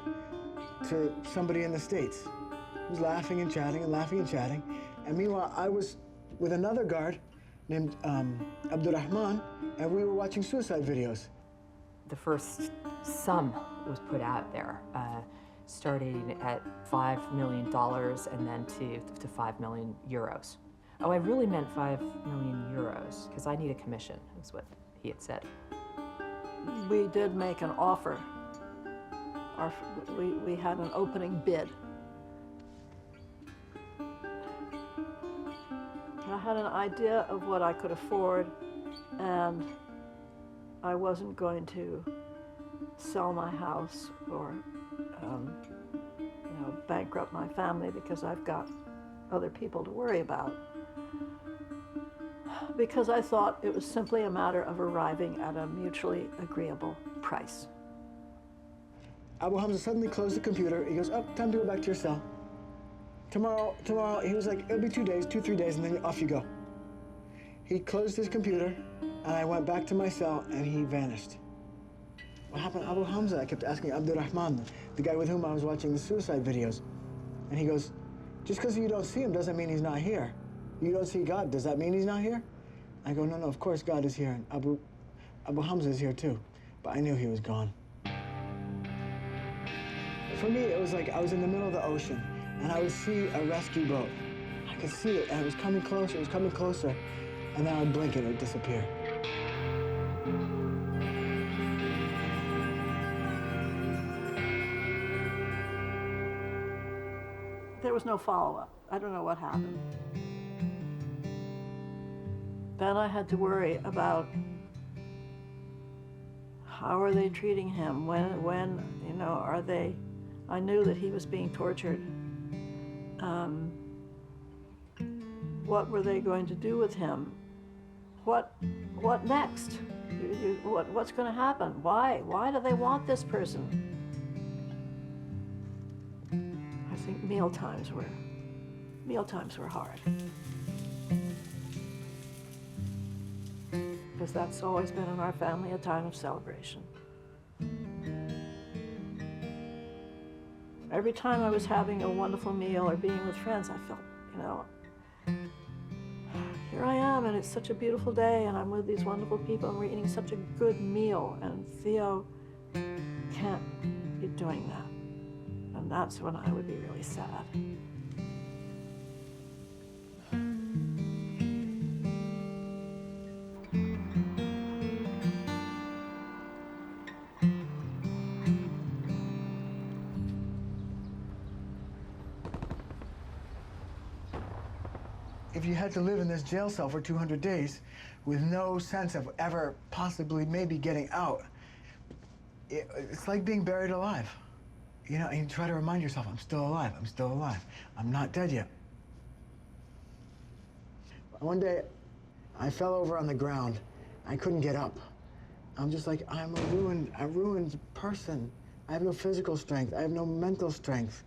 [SPEAKER 1] to somebody in the States. He was laughing and chatting and laughing and chatting. And meanwhile, I was with another guard named Abdurrahman, and we were watching suicide videos.
[SPEAKER 5] The first sum was put out there, starting at $5 million and then to 5 million euros. Oh, I really meant 5 million euros, because I need a commission, is what he had said.
[SPEAKER 4] We did make an offer. We had an opening bid. I had an idea of what I could afford, and I wasn't going to sell my house or bankrupt my family because I've got other people to worry about. Because I thought it was simply a matter of arriving at a mutually agreeable price.
[SPEAKER 1] Abu Hamza suddenly closed the computer. He goes, oh, time to go back to your cell. Tomorrow, he was like, it'll be 2 days, 2-3 days, and then off you go. He closed his computer, and I went back to my cell, and he vanished. What happened to Abu Hamza? I kept asking Abdurrahman, the guy with whom I was watching the suicide videos. And he goes, just because you don't see him doesn't mean he's not here. You don't see God, does that mean he's not here? I go, no, of course God is here, and Abu Hamza is here too. But I knew he was gone. For me, it was like I was in the middle of the ocean, and I would see a rescue boat. I could see it, and it was coming closer, and then I would blink and it would disappear.
[SPEAKER 4] There was no follow-up. I don't know what happened. Then I had to worry about how are they treating him? When are they? I knew that he was being tortured. What were they going to do with him? What next? What's going to happen? Why do they want this person? I think meal times were hard. Because that's always been in our family a time of celebration. Every time I was having a wonderful meal or being with friends, I felt, here I am, and it's such a beautiful day, and I'm with these wonderful people, and we're eating such a good meal, and Theo can't be doing that. And that's when I would be really sad.
[SPEAKER 1] if you had to live in this jail cell for 200 days with no sense of ever possibly maybe getting out, it's like being buried alive. You know, and you try to remind yourself, I'm still alive, I'm still alive. I'm not dead yet. One day, I fell over on the ground. I couldn't get up. I'm just like, I'm a ruined person. I have no physical strength. I have no mental strength.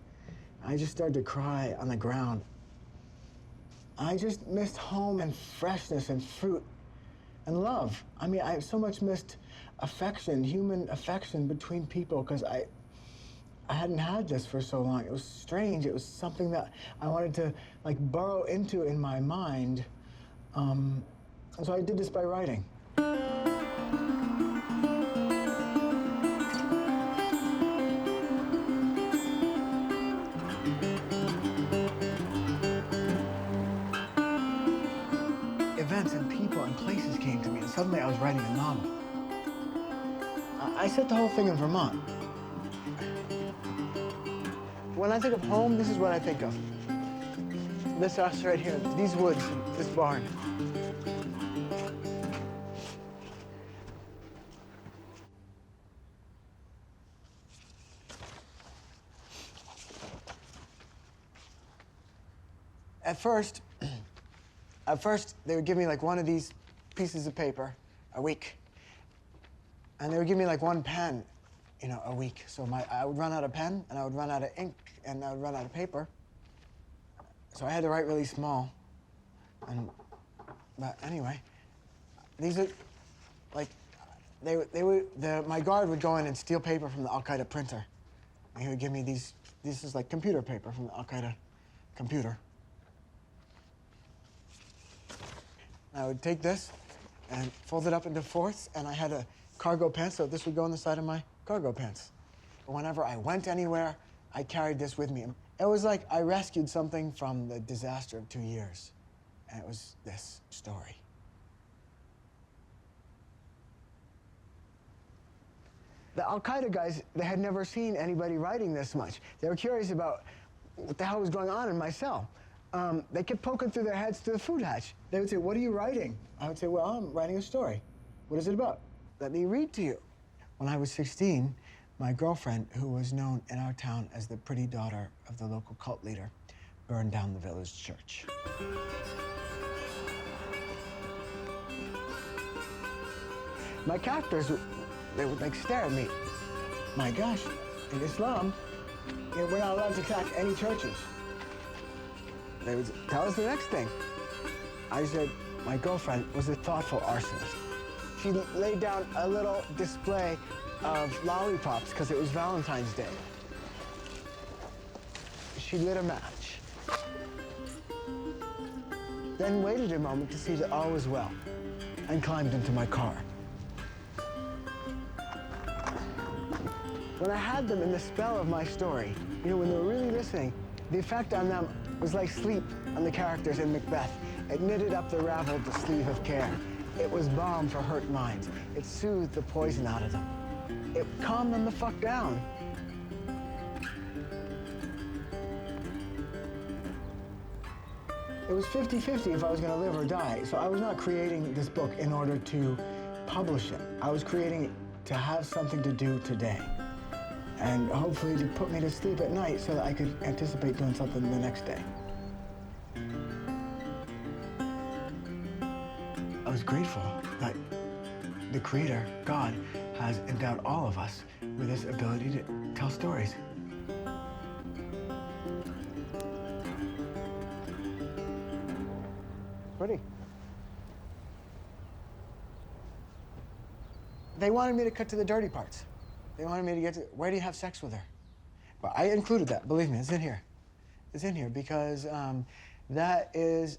[SPEAKER 1] I just started to cry on the ground. I just missed home and freshness and fruit and love. I mean, I so much missed affection, human affection between people, because I hadn't had this for so long. It was strange. It was something that I wanted to like burrow into in my mind. And so I did this by writing. Events and people and places came to me, and suddenly I was writing a novel. I set the whole thing in Vermont. When I think of home, this is what I think of. This house right here, these woods, this barn. At first, they would give me like one of these pieces of paper a week. And they would give me like one pen, you know, a week. So I would run out of pen, and I would run out of ink, and I would run out of paper. So I had to write really small. But anyway, these are like, my guard would go in and steal paper from the Al-Qaeda printer. And he would give me this is like computer paper from the Al-Qaeda computer. I would take this and fold it up into fourths, and I had a cargo pants, so this would go on the side of my cargo pants. Whenever I went anywhere, I carried this with me. It was like I rescued something from the disaster of 2 years, and it was this story. The Al-Qaeda guys, they had never seen anybody writing this much. They were curious about what the hell was going on in my cell. They kept poking through their heads to the food hatch. They would say, "What are you writing?" I would say, "Well, I'm writing a story." "What is it about?" "Let me read to you." When I was 16, my girlfriend, who was known in our town as the pretty daughter of the local cult leader, burned down the village church. My captors, they would like stare at me. My gosh, in Islam, we're not allowed to attack any churches. They would tell us the next thing. I said, my girlfriend was a thoughtful arsonist. She laid down a little display of lollipops because it was Valentine's Day. She lit a match. Then waited a moment to see that all was well and climbed into my car. When I had them in the spell of my story, you know, when they were really listening, the effect on them was like sleep on the characters in Macbeth. It knitted up the raveled the sleeve of care. It was balm for hurt minds. It soothed the poison out of them. It calmed them the fuck down. It was 50-50 if I was gonna live or die. So I was not creating this book in order to publish it. I was creating it to have something to do today. And hopefully to put me to sleep at night so that I could anticipate doing something the next day. I was grateful that the Creator, God, has endowed all of us with this ability to tell stories. Pretty. They wanted me to cut to the dirty parts. They wanted me to get to, where do you have sex with her? But I included that, believe me, it's in here. It's in here because that is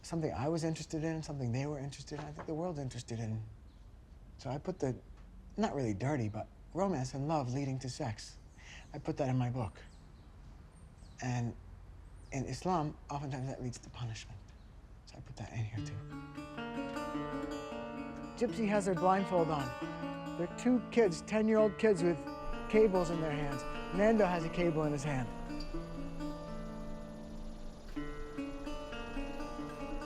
[SPEAKER 1] something I was interested in, something they were interested in, I think the world's interested in. So I put the, not really dirty, but romance and love leading to sex. I put that in my book. And in Islam, oftentimes that leads to punishment. So I put that in here too. Gypsy has her blindfold on. They're two kids, 10-year-old kids with cables in their hands. Nando has a cable in his hand.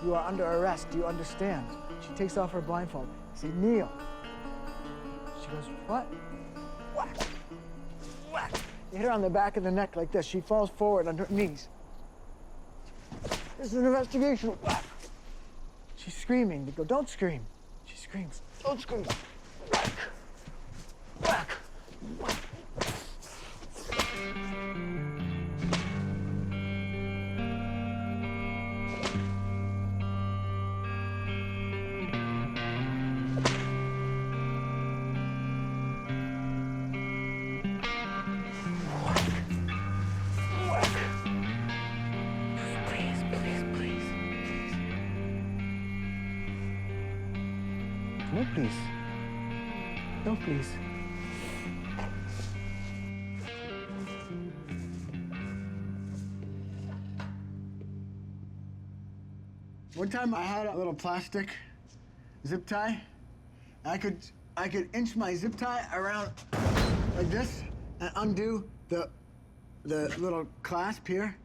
[SPEAKER 1] You are under arrest. Do you understand? She takes off her blindfold. I say, kneel. She goes, what? Whack. Whack. You hit her on the back of the neck like this. She falls forward on her knees. This is an investigation. Whack. She's screaming. They go, don't scream. She screams, don't scream. Whack. Whack. Whack. No, please. No, please. One time I had a little plastic zip tie. I could inch my zip tie around like this and undo the little clasp here.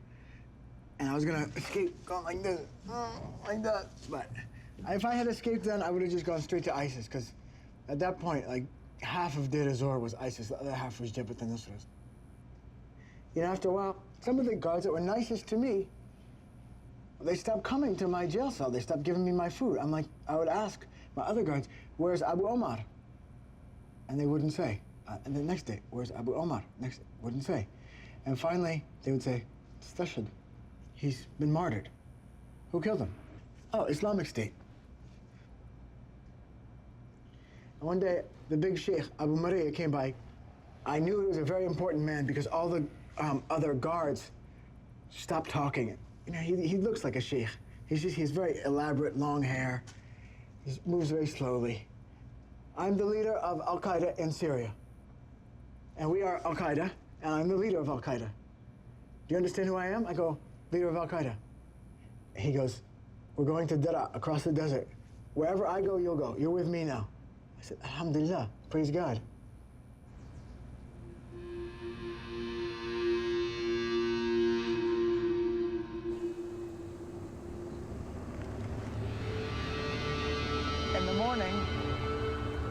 [SPEAKER 1] And I was gonna escape going like this, like that. But if I had escaped then, I would have just gone straight to ISIS, because at that point, like, half of Deir ez-Zor was ISIS, the other half was Jabhat al-Nusra. You know, after a while, some of the guards that were nicest to me, they stopped coming to my jail cell. They stopped giving me my food. I'm like, I would ask my other guards, where's Abu Omar? And they wouldn't say. And the next day, where's Abu Omar? Next day, wouldn't say. And finally, they would say, Stashhad. He's been martyred. Who killed him? Oh, Islamic State. And one day, the big sheikh, Abu Maria, came by. I knew he was a very important man because all the other guards stopped talking. You know, he looks like a sheikh. He's very elaborate, long hair. He moves very slowly. I'm the leader of Al-Qaeda in Syria. And we are Al-Qaeda, and I'm the leader of Al-Qaeda. Do you understand who I am? I go, leader of Al-Qaeda. He goes, we're going to Dara, across the desert. Wherever I go, you'll go. You're with me now. I said, Alhamdulillah, praise God. In the morning,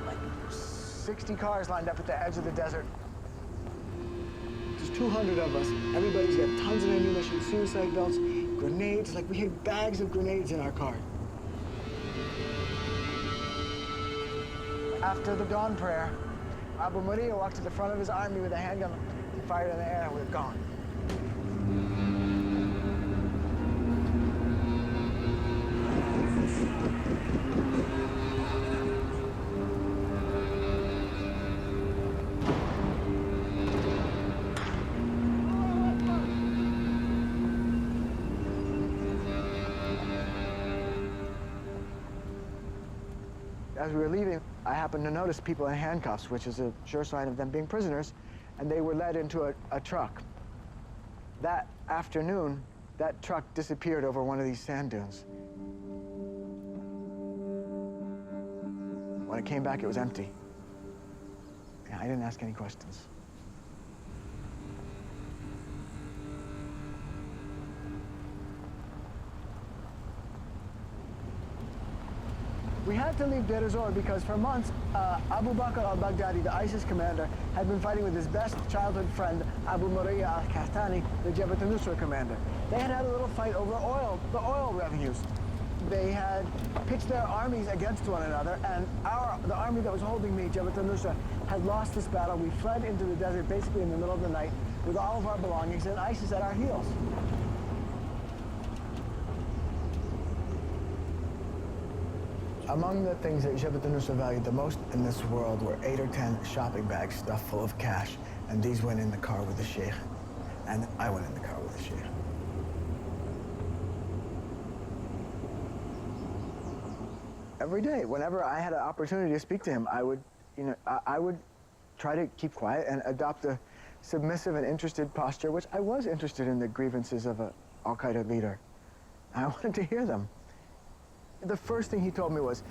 [SPEAKER 1] like 60 cars lined up at the edge of the desert. There's 200 of us. Everybody's got tons of ammunition, suicide belts, grenades. Like, we had bags of grenades in our car. After the dawn prayer, Abu Maria walked to the front of his army with a handgun and fired in the air, and we were gone. As we were leaving, I happened to notice people in handcuffs, which is a sure sign of them being prisoners, and they were led into a truck. That afternoon, that truck disappeared over one of these sand dunes. When it came back, it was empty. Yeah, I didn't ask any questions. We had to leave Deir ez-Zor because for months, Abu Bakr al-Baghdadi, the ISIS commander, had been fighting with his best childhood friend, Abu Maria al-Qahtani, the Jabhat al-Nusra commander. They had had a little fight over oil, the oil revenues. They had pitched their armies against one another, and the army that was holding me, Jabhat al-Nusra, had lost this battle. We fled into the desert basically in the middle of the night with all of our belongings and ISIS at our heels. Among the things that Jabhat al-Nusra valued the most in this world were 8 or 10 shopping bags stuffed full of cash, and these went in the car with the sheikh, and I went in the car with the sheikh. Every day, whenever I had an opportunity to speak to him, I would try to keep quiet and adopt a submissive and interested posture, which I was interested in the grievances of an Al-Qaeda leader. I wanted to hear them. The first thing he told me was,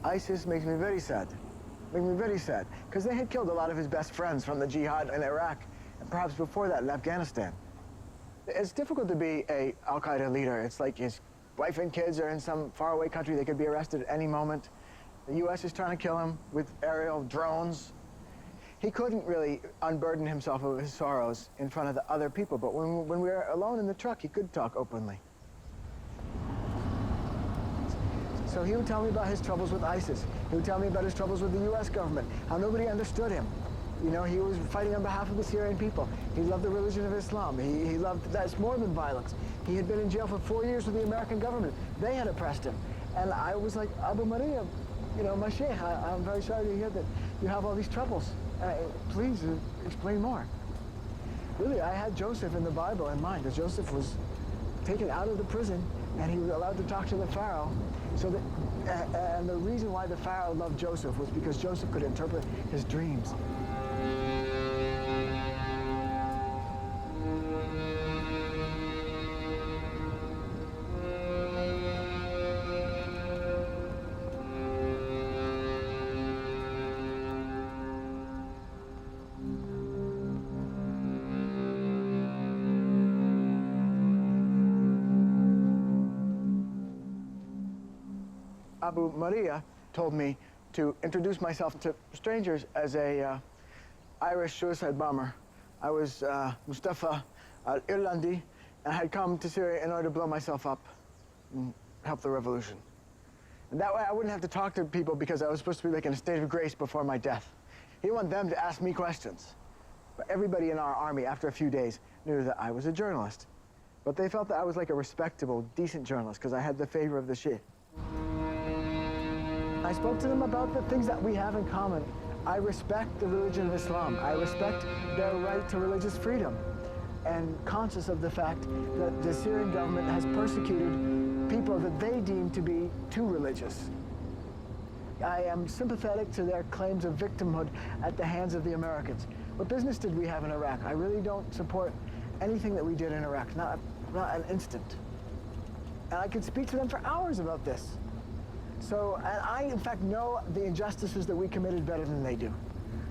[SPEAKER 1] ISIS makes me very sad. Makes me very sad. Because they had killed a lot of his best friends from the jihad in Iraq, and perhaps before that in Afghanistan. It's difficult to be a Al-Qaeda leader. It's like wife and kids are in some faraway country. They could be arrested at any moment. The U.S. is trying to kill him with aerial drones. He couldn't really unburden himself of his sorrows in front of the other people, but when we were alone in the truck, he could talk openly. So he would tell me about his troubles with ISIS. He would tell me about his troubles with the U.S. government, how nobody understood him. You know, he was fighting on behalf of the Syrian people. He loved the religion of Islam. He loved, that's more than violence. He had been in jail for 4 years with the American government. They had oppressed him. And I was like, Abu Maria, you know, my sheikh, I'm very sorry to hear that you have all these troubles. Please explain more. Really, I had Joseph in the Bible in mind, because Joseph was taken out of the prison and he was allowed to talk to the Pharaoh. So that, and the reason why the Pharaoh loved Joseph was because Joseph could interpret his dreams. Abu Maria told me to introduce myself to strangers as a Irish suicide bomber. I was Mustafa al-Irlandi, and I had come to Syria in order to blow myself up and help the revolution. And that way I wouldn't have to talk to people because I was supposed to be like in a state of grace before my death. He didn't want them to ask me questions. But everybody in our army, after a few days, knew that I was a journalist. But they felt that I was like a respectable, decent journalist because I had the favor of the Sheikh. I spoke to them about the things that we have in common. I respect the religion of Islam. I respect their right to religious freedom, and conscious of the fact that the Syrian government has persecuted people that they deem to be too religious. I am sympathetic to their claims of victimhood at the hands of the Americans. What business did we have in Iraq? I really don't support anything that we did in Iraq, not an instant. And I could speak to them for hours about this. So, and I, in fact, know the injustices that we committed better than they do.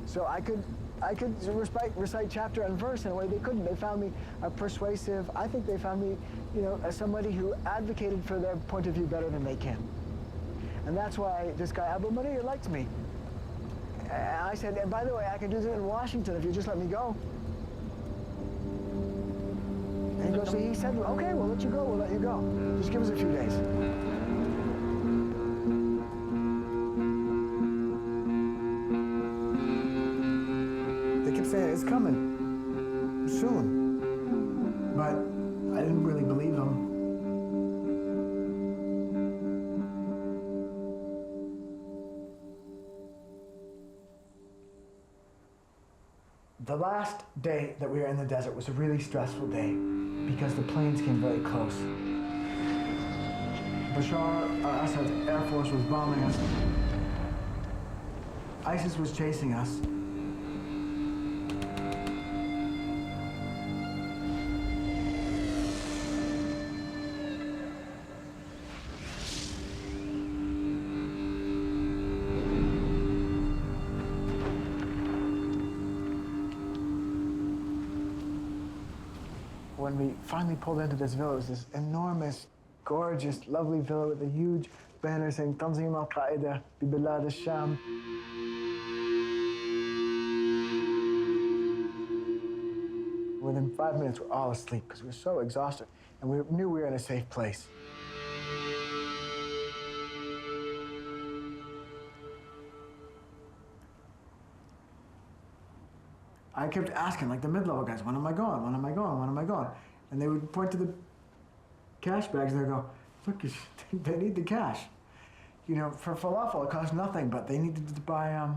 [SPEAKER 1] So I could recite chapter and verse in a way they couldn't. They found me persuasive. I think they found me, you know, as somebody who advocated for their point of view better than they can. And that's why this guy, Abu Maria, liked me. And I said, and by the way, I can do this in Washington if you just let me go. And he said, okay, we'll let you go, we'll let you go. Just give us a few days. Saying it's coming soon, but I didn't really believe them. The last day that we were in the desert was a really stressful day because the planes came very close. Bashar al-Assad's Air Force was bombing us. ISIS was chasing us. When we finally pulled into this villa, it was this enormous, gorgeous, lovely villa with a huge banner saying Tanzim Al-Qaeda bi Bilad al-Sham. Within 5 minutes, we're all asleep because we were so exhausted, and we knew we were in a safe place. I kept asking, like the mid-level guys, when am I going? When am I going? When am I going? And they would point to the cash bags and they'd go, look, they need the cash. You know, for falafel, it costs nothing, but they needed to buy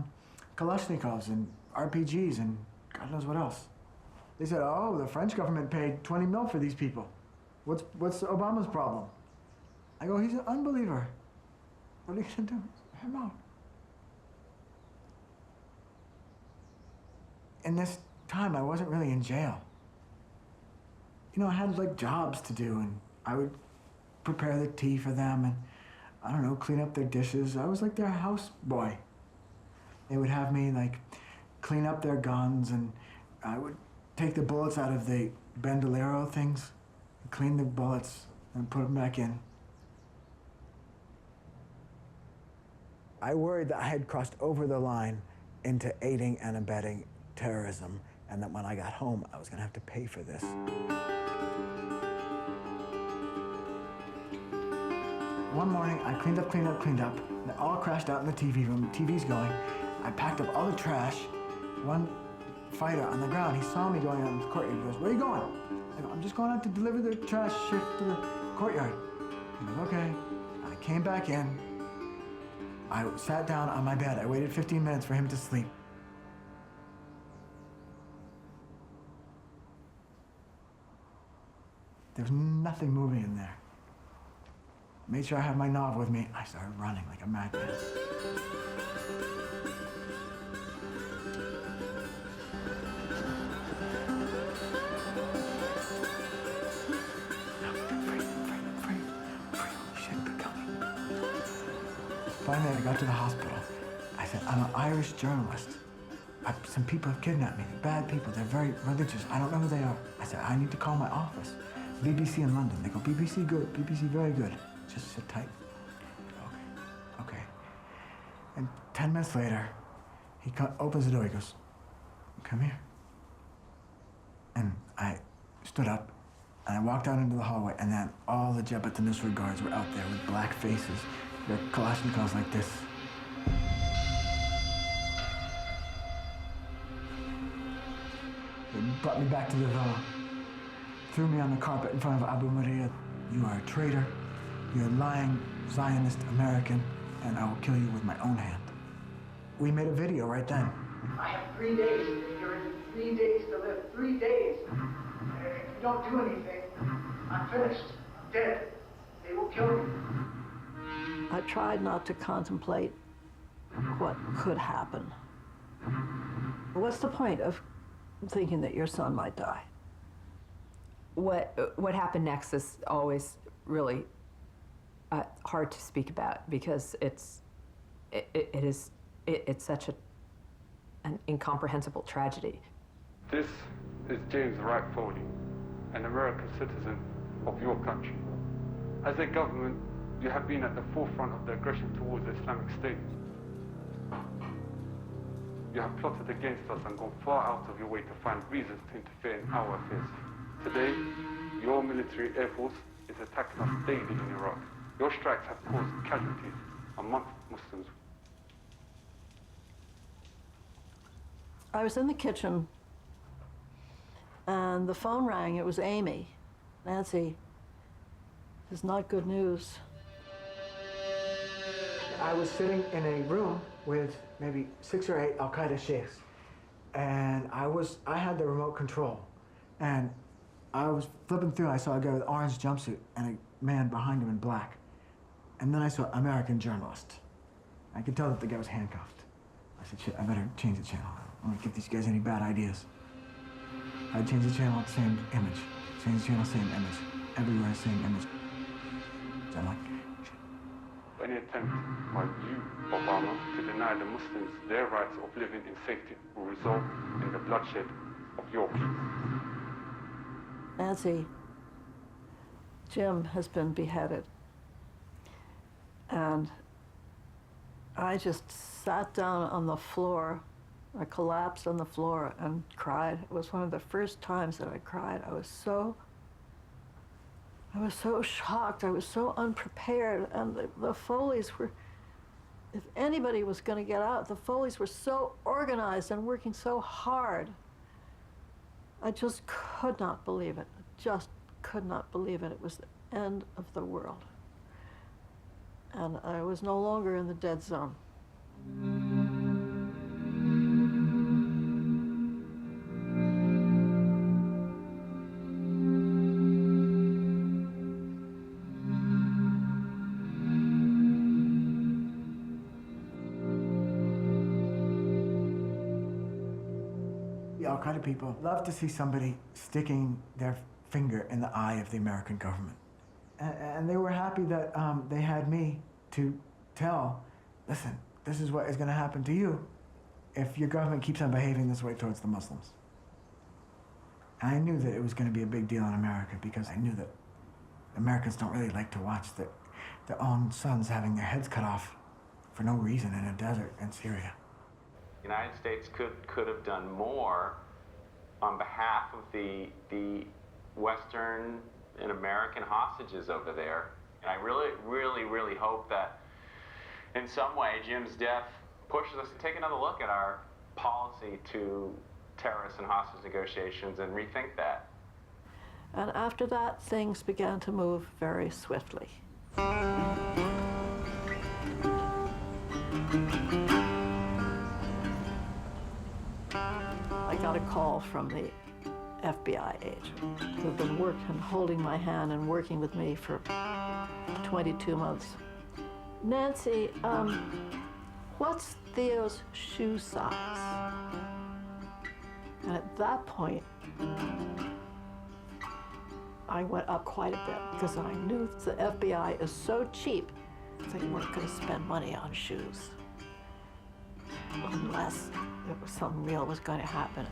[SPEAKER 1] Kalashnikovs and RPGs and God knows what else. They said, oh, the French government paid 20 mil for these people. What's Obama's problem? I go, he's an unbeliever. What are you gonna do? Him out. In this time, I wasn't really in jail. You know, I had like jobs to do, and I would prepare the tea for them, and I don't know, clean up their dishes. I was like their house boy. They would have me like clean up their guns, and I would take the bullets out of the bandolero things, clean the bullets, and put them back in. I worried that I had crossed over the line into aiding and abetting terrorism, and that when I got home, I was gonna have to pay for this. One morning, I cleaned up. They all crashed out in the TV room. The TV's going. I packed up all the trash. One fighter on the ground, he saw me going out in the courtyard. He goes, "Where are you going?" I go, "I'm just going out to deliver the trash shift to the courtyard." He goes, "Okay." I came back in. I sat down on my bed. I waited 15 minutes for him to sleep. There was nothing moving in there. Made sure I had my knob with me. I started running like a madman. Finally, I got to the hospital. I said, "I'm an Irish journalist. Some people have kidnapped me. They're bad people. They're very religious. I don't know who they are." I said, "I need to call my office. BBC in London." They go, "BBC good, BBC very good. Just sit tight." Okay. And 10 minutes later, he opens the door. He goes, "Come here." And I stood up, and I walked out into the hallway, and then all the Jabhat al-Nusra guards were out there with black faces, their Kalashnikovs like this. They brought me back to the villa, threw me on the carpet in front of Abu Maria. "You are a traitor. You're a lying Zionist American, and I will kill you with my own hand." We made a video right then.
[SPEAKER 12] "I have 3 days. You're in 3 days to live. 3 days. And if you don't do anything, I'm finished. I'm dead. They will kill me."
[SPEAKER 4] I tried not to contemplate what could happen. What's the point of thinking that your son might die?
[SPEAKER 5] What happened next is always really hard to speak about, because it's such an incomprehensible tragedy.
[SPEAKER 13] This is James Wright Foley, an American citizen of your country. As a government, you have been at the forefront of the aggression towards the Islamic State. You have plotted against us and gone far out of your way to find reasons to interfere in our affairs. Today, your military air force is attacking us daily in Iraq. Your strikes have caused casualties amongst Muslims.
[SPEAKER 4] I was in the kitchen, and the phone rang. It was Amy. "Nancy, this is not good news."
[SPEAKER 1] I was sitting in a room with maybe 6 or 8 Al-Qaeda sheikhs, and I had the remote control, and I was flipping through. I saw a guy with orange jumpsuit and a man behind him in black, and then I saw American journalist. I could tell that the guy was handcuffed. I said, "Shit, I better change the channel. I don't want to give these guys any bad ideas." I changed the channel, same image. Change the channel, same image. Everywhere, same image. So I'm like,
[SPEAKER 13] Any attempt by you, Obama, to deny the Muslims their rights of living in safety will result in the bloodshed of your people.
[SPEAKER 4] "Nancy, Jim has been beheaded." And I just sat down on the floor. I collapsed on the floor and cried. It was one of the first times that I cried. I was so shocked. I was so unprepared. And the Foleys were, if anybody was going to get out, the Foleys were so organized and working so hard. I just could not believe it. I just could not believe it. It was the end of the world. And I was no longer in the dead zone.
[SPEAKER 1] The Al-Qaeda people love to see somebody sticking their finger in the eye of the American government. And they were happy that they had me to tell, "Listen, this is what is going to happen to you if your government keeps on behaving this way towards the Muslims." And I knew that it was going to be a big deal in America, because I knew that Americans don't really like to watch their own sons having their heads cut off for no reason in a desert in Syria.
[SPEAKER 14] The United States could have done more on behalf of the Western and American hostages over there. And I really, really, really hope that in some way Jim's death pushes us to take another look at our policy to terrorist and hostage negotiations and rethink that.
[SPEAKER 4] And after that, things began to move very swiftly. I got a call from the FBI agent who'd been holding my hand and working with me for 22 months. Nancy, what's Theo's shoe size? And at that point, I went up quite a bit because I knew the FBI is so cheap, they weren't going to spend money on shoes unless something real was going to happen.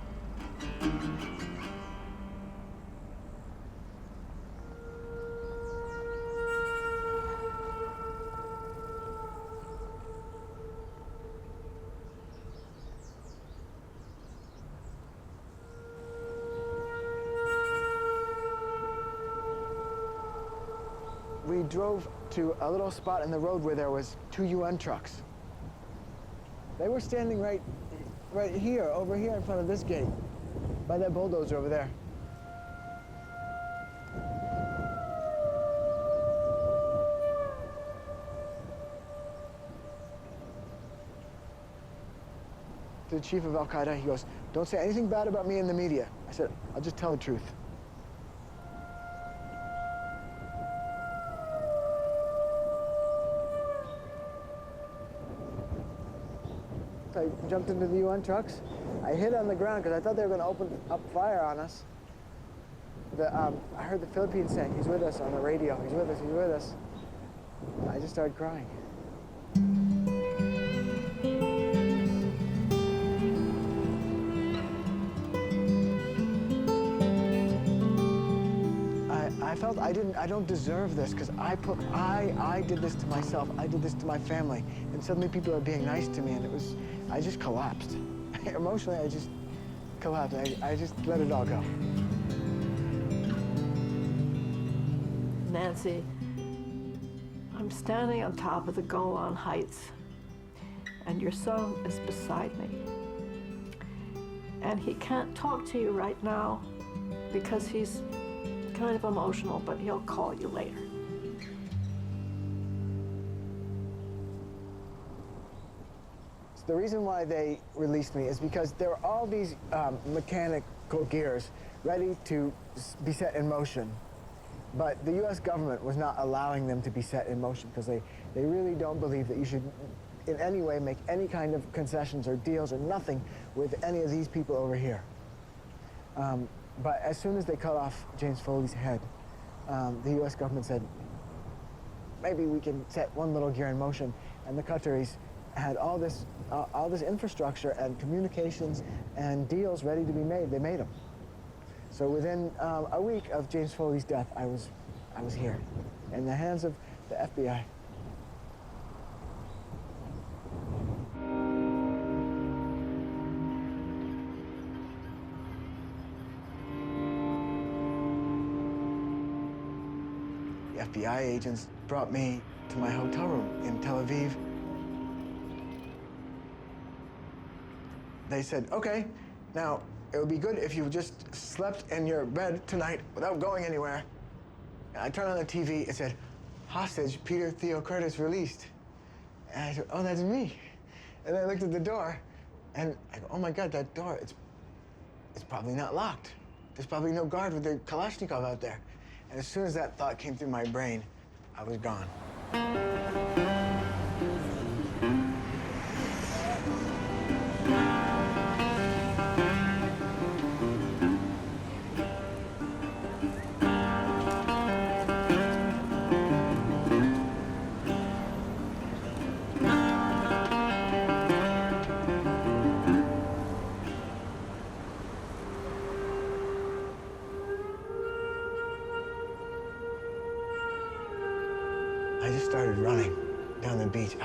[SPEAKER 1] We drove to a little spot in the road where there was 2 UN trucks. They were standing right here, over here in front of this gate, by that bulldozer over there. To the chief of Al-Qaeda, he goes, "Don't say anything bad about me in the media." I said, "I'll just tell the truth." I jumped into the UN trucks. I hid on the ground because I thought they were going to open up fire on us. I heard the Philippines saying, "He's with us," on the radio. "He's with us, he's with us." I just started crying. I felt I don't deserve this because I did this to myself. I did this to my family, and suddenly people are being nice to me, and I just collapsed. Emotionally, I just collapsed. I just let it all go.
[SPEAKER 4] Nancy, I'm standing on top of the Golan Heights, and your son is beside me. And he can't talk to you right now because he's kind of emotional, but he'll call you later.
[SPEAKER 1] So the reason why they released me is because there were all these mechanical gears ready to be set in motion. But the U.S. government was not allowing them to be set in motion because they really don't believe that you should in any way make any kind of concessions or deals or nothing with any of these people over here. But as soon as they cut off James Foley's head, the U.S. government said, maybe we can set one little gear in motion. And the Qataris had all this infrastructure and communications and deals ready to be made. They made them. So within a week of James Foley's death, I was here, in the hands of the FBI. The FBI agents brought me to my hotel room in Tel Aviv. They said, "Okay, now it would be good if you just slept in your bed tonight without going anywhere." And I turned on the TV, it said, "Hostage Peter Theo Curtis released." And I said, "Oh, that's me." And I looked at the door, and I go, "Oh my God, that door, it's probably not locked. There's probably no guard with their Kalashnikov out there." And as soon as that thought came through my brain, I was gone. I just started running down the beach.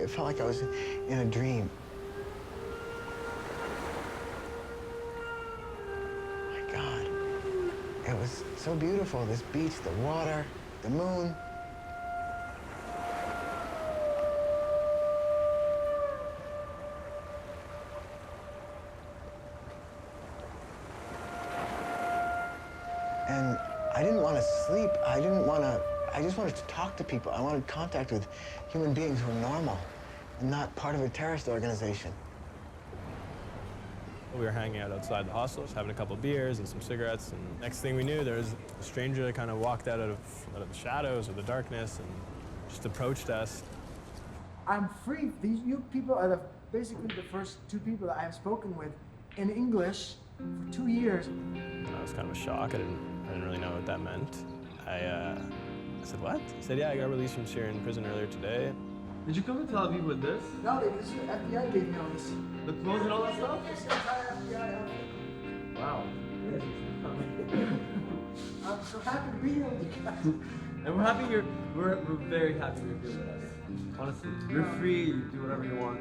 [SPEAKER 1] It felt like I was in a dream. My God. It was so beautiful, this beach, the water, the moon. And I didn't want to sleep. I just wanted to talk to people. I wanted contact with human beings who were normal and not part of a terrorist organization.
[SPEAKER 15] We were hanging out outside the hostels, having a couple beers and some cigarettes, and next thing we knew, there was a stranger that kind of walked out of the shadows or the darkness and just approached us.
[SPEAKER 12] I'm free. You people are basically the first two people that I have spoken with in English for 2 years.
[SPEAKER 15] And I was kind of a shock. I didn't really know what that meant. I said, what? He said, yeah, I got released from Syrian prison earlier today.
[SPEAKER 16] Did you come to Tel Aviv with this?
[SPEAKER 12] No, this is FBI gave me all this.
[SPEAKER 16] The clothes and all that stuff?
[SPEAKER 12] It's the entire FBI outfit.
[SPEAKER 16] Wow.
[SPEAKER 12] I'm so happy to be here with you guys.
[SPEAKER 16] And we're happy we're very happy you're here with us. Honestly, you're free, you do whatever you want.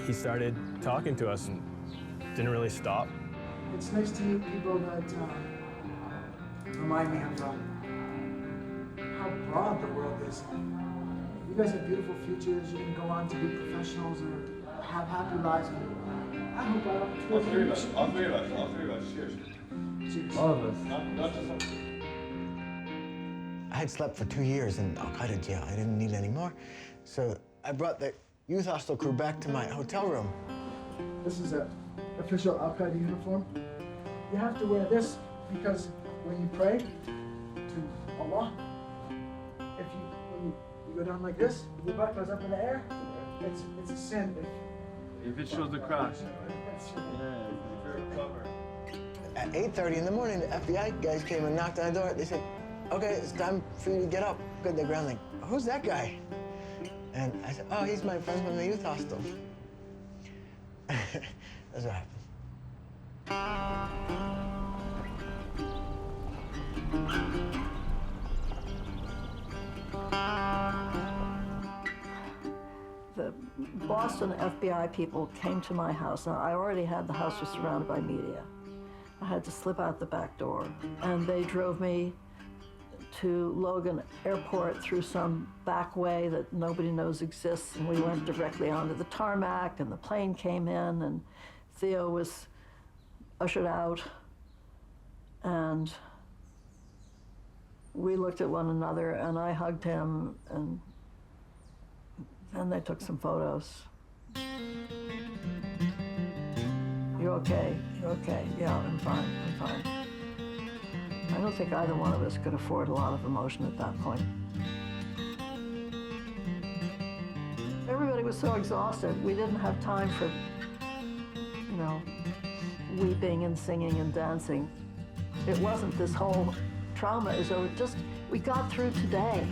[SPEAKER 15] He started talking to us and didn't really stop.
[SPEAKER 12] It's nice to meet people that remind me of how broad the world is. You guys have beautiful futures. You can go on to be professionals or have happy lives. I hope I don't.
[SPEAKER 17] All three of us. Cheers.
[SPEAKER 12] Cheers.
[SPEAKER 16] All of us.
[SPEAKER 17] Not just us.
[SPEAKER 1] I had slept for 2 years in Al-Qaeda jail. I didn't need any more. So I brought the youth hostel crew back to my hotel room.
[SPEAKER 12] This is an official Al-Qaeda uniform. You have to wear this because when you pray to Allah, when you go down like this, your butt goes up in the air, it's a sin.
[SPEAKER 16] If it shows the crash.
[SPEAKER 1] At 8:30 in the morning, the FBI guys came and knocked on the door. They said, okay, it's time for you to get up. Good, they're grounding. Who's that guy? And I said, oh, he's my friend from the youth hostel. That's what happened.
[SPEAKER 4] The Boston FBI people came to my house. Now, I already had the house was surrounded by media. I had to slip out the back door, and they drove me to Logan Airport through some back way that nobody knows exists, and we went directly onto the tarmac, and the plane came in, and Theo was ushered out, and we looked at one another, and I hugged him, and then they took some photos. You okay? You okay? Yeah, I'm fine, I'm fine. I don't think either one of us could afford a lot of emotion at that point. Everybody was so exhausted, we didn't have time for, you know, weeping and singing and dancing. It wasn't this whole trauma is over, just, we got through today.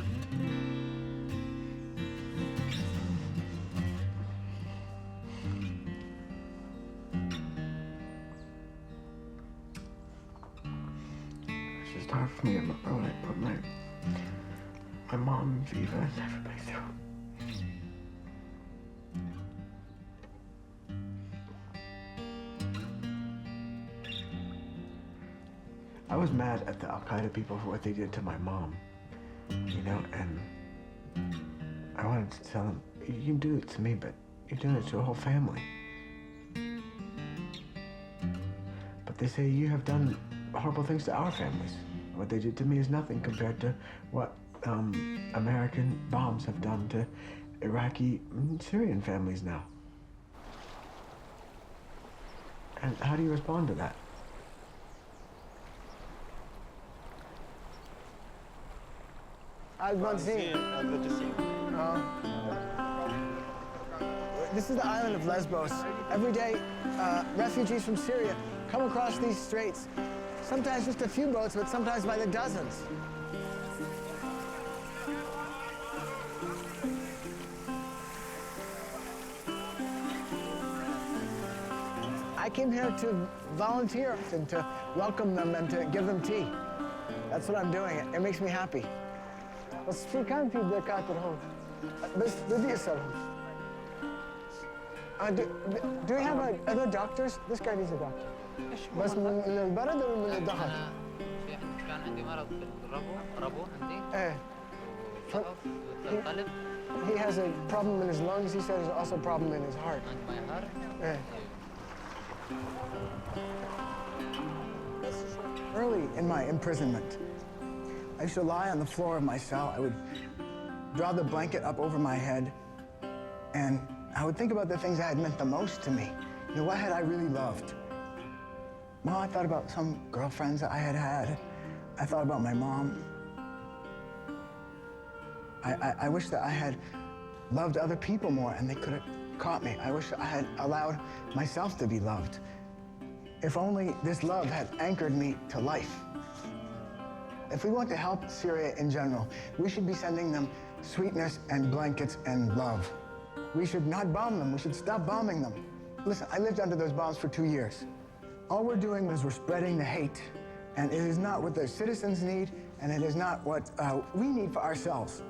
[SPEAKER 1] It's hard for me when I put my mom and Viva and everybody through. I was mad at the Al-Qaeda people for what they did to my mom, you know, and I wanted to tell them, you can do it to me, but you're doing it to a whole family. But they say you have done horrible things to our families. What they did to me is nothing compared to what American bombs have done to Iraqi and Syrian families now. And how do you respond to that? Good to see you. Good to see you. This is the island of Lesbos. Every day, refugees from Syria come across these straits. Sometimes just a few boats, but sometimes by the dozens. I came here to volunteer and to welcome them and to give them tea. That's what I'm doing. It makes me happy. بس في كان في بريكات الهون بس بدي اسالهم Do you have other doctors? This guy needs a doctor. بس من البرد ولا من الضغط؟
[SPEAKER 18] كان عندي مرض في الربو عندي.
[SPEAKER 1] ايه.
[SPEAKER 18] قلب.
[SPEAKER 1] He has a problem in his lungs. He said there's also a problem in his heart.
[SPEAKER 18] And my heart?
[SPEAKER 1] Yeah. Early in my imprisonment, I used to lie on the floor of my cell. I would draw the blanket up over my head, and I would think about the things that had meant the most to me. You know, what had I really loved? Well, I thought about some girlfriends that I had had. I thought about my mom. I wish that I had loved other people more and they could have caught me. I wish I had allowed myself to be loved. If only this love had anchored me to life. If we want to help Syria in general, we should be sending them sweetness and blankets and love. We should not bomb them. We should stop bombing them. Listen, I lived under those bombs for 2 years. All we're doing is we're spreading the hate, and it is not what the citizens need, and it is not what we need for ourselves.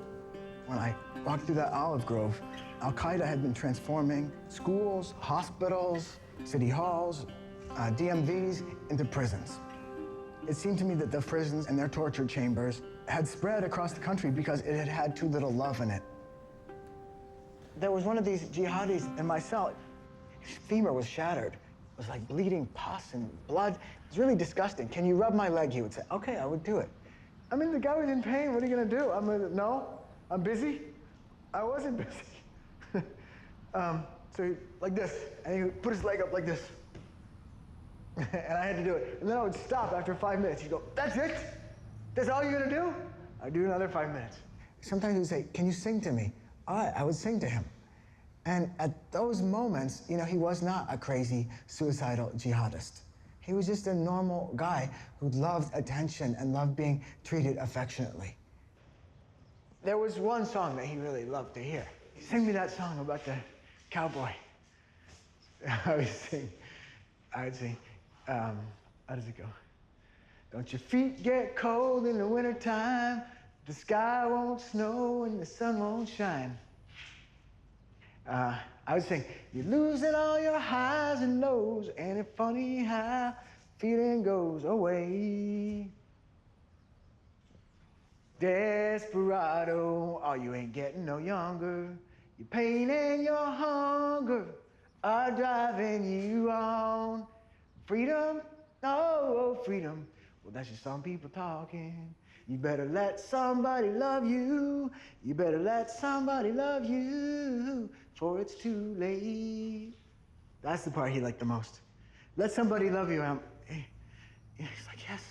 [SPEAKER 1] When I walked through that olive grove, Al-Qaeda had been transforming schools, hospitals, city halls, DMVs into prisons. It seemed to me that the prisons and their torture chambers had spread across the country because it had had too little love in it. There was one of these jihadis in my cell. His femur was shattered. It was like bleeding pus and blood. It was really disgusting. Can you rub my leg? He would say, okay, I would do it. I mean, the guy was in pain. What are you gonna do? No, I'm busy. I wasn't busy. So like this, and he would put his leg up like this. And I had to do it. And then I would stop after 5 minutes. He'd go, that's it? That's all you're gonna do? I'd do another 5 minutes. Sometimes he'd say, can you sing to me? All right, I would sing to him. And at those moments, you know, he was not a crazy, suicidal jihadist. He was just a normal guy who loved attention and loved being treated affectionately. There was one song that he really loved to hear. Sing me that song about the cowboy. I would sing, how does it go? Don't your feet get cold in the wintertime, the sky won't snow and the sun won't shine. I would sing, you're losing all your highs and lows, and it's funny how feeling goes away. Desperado, oh, you ain't getting no younger. Your pain and your hunger are driving you on. Freedom, oh, freedom. Well, that's just some people talking. You better let somebody love you. You better let somebody love you, for it's too late. That's the part he liked the most. Let somebody love you. He's like, yes.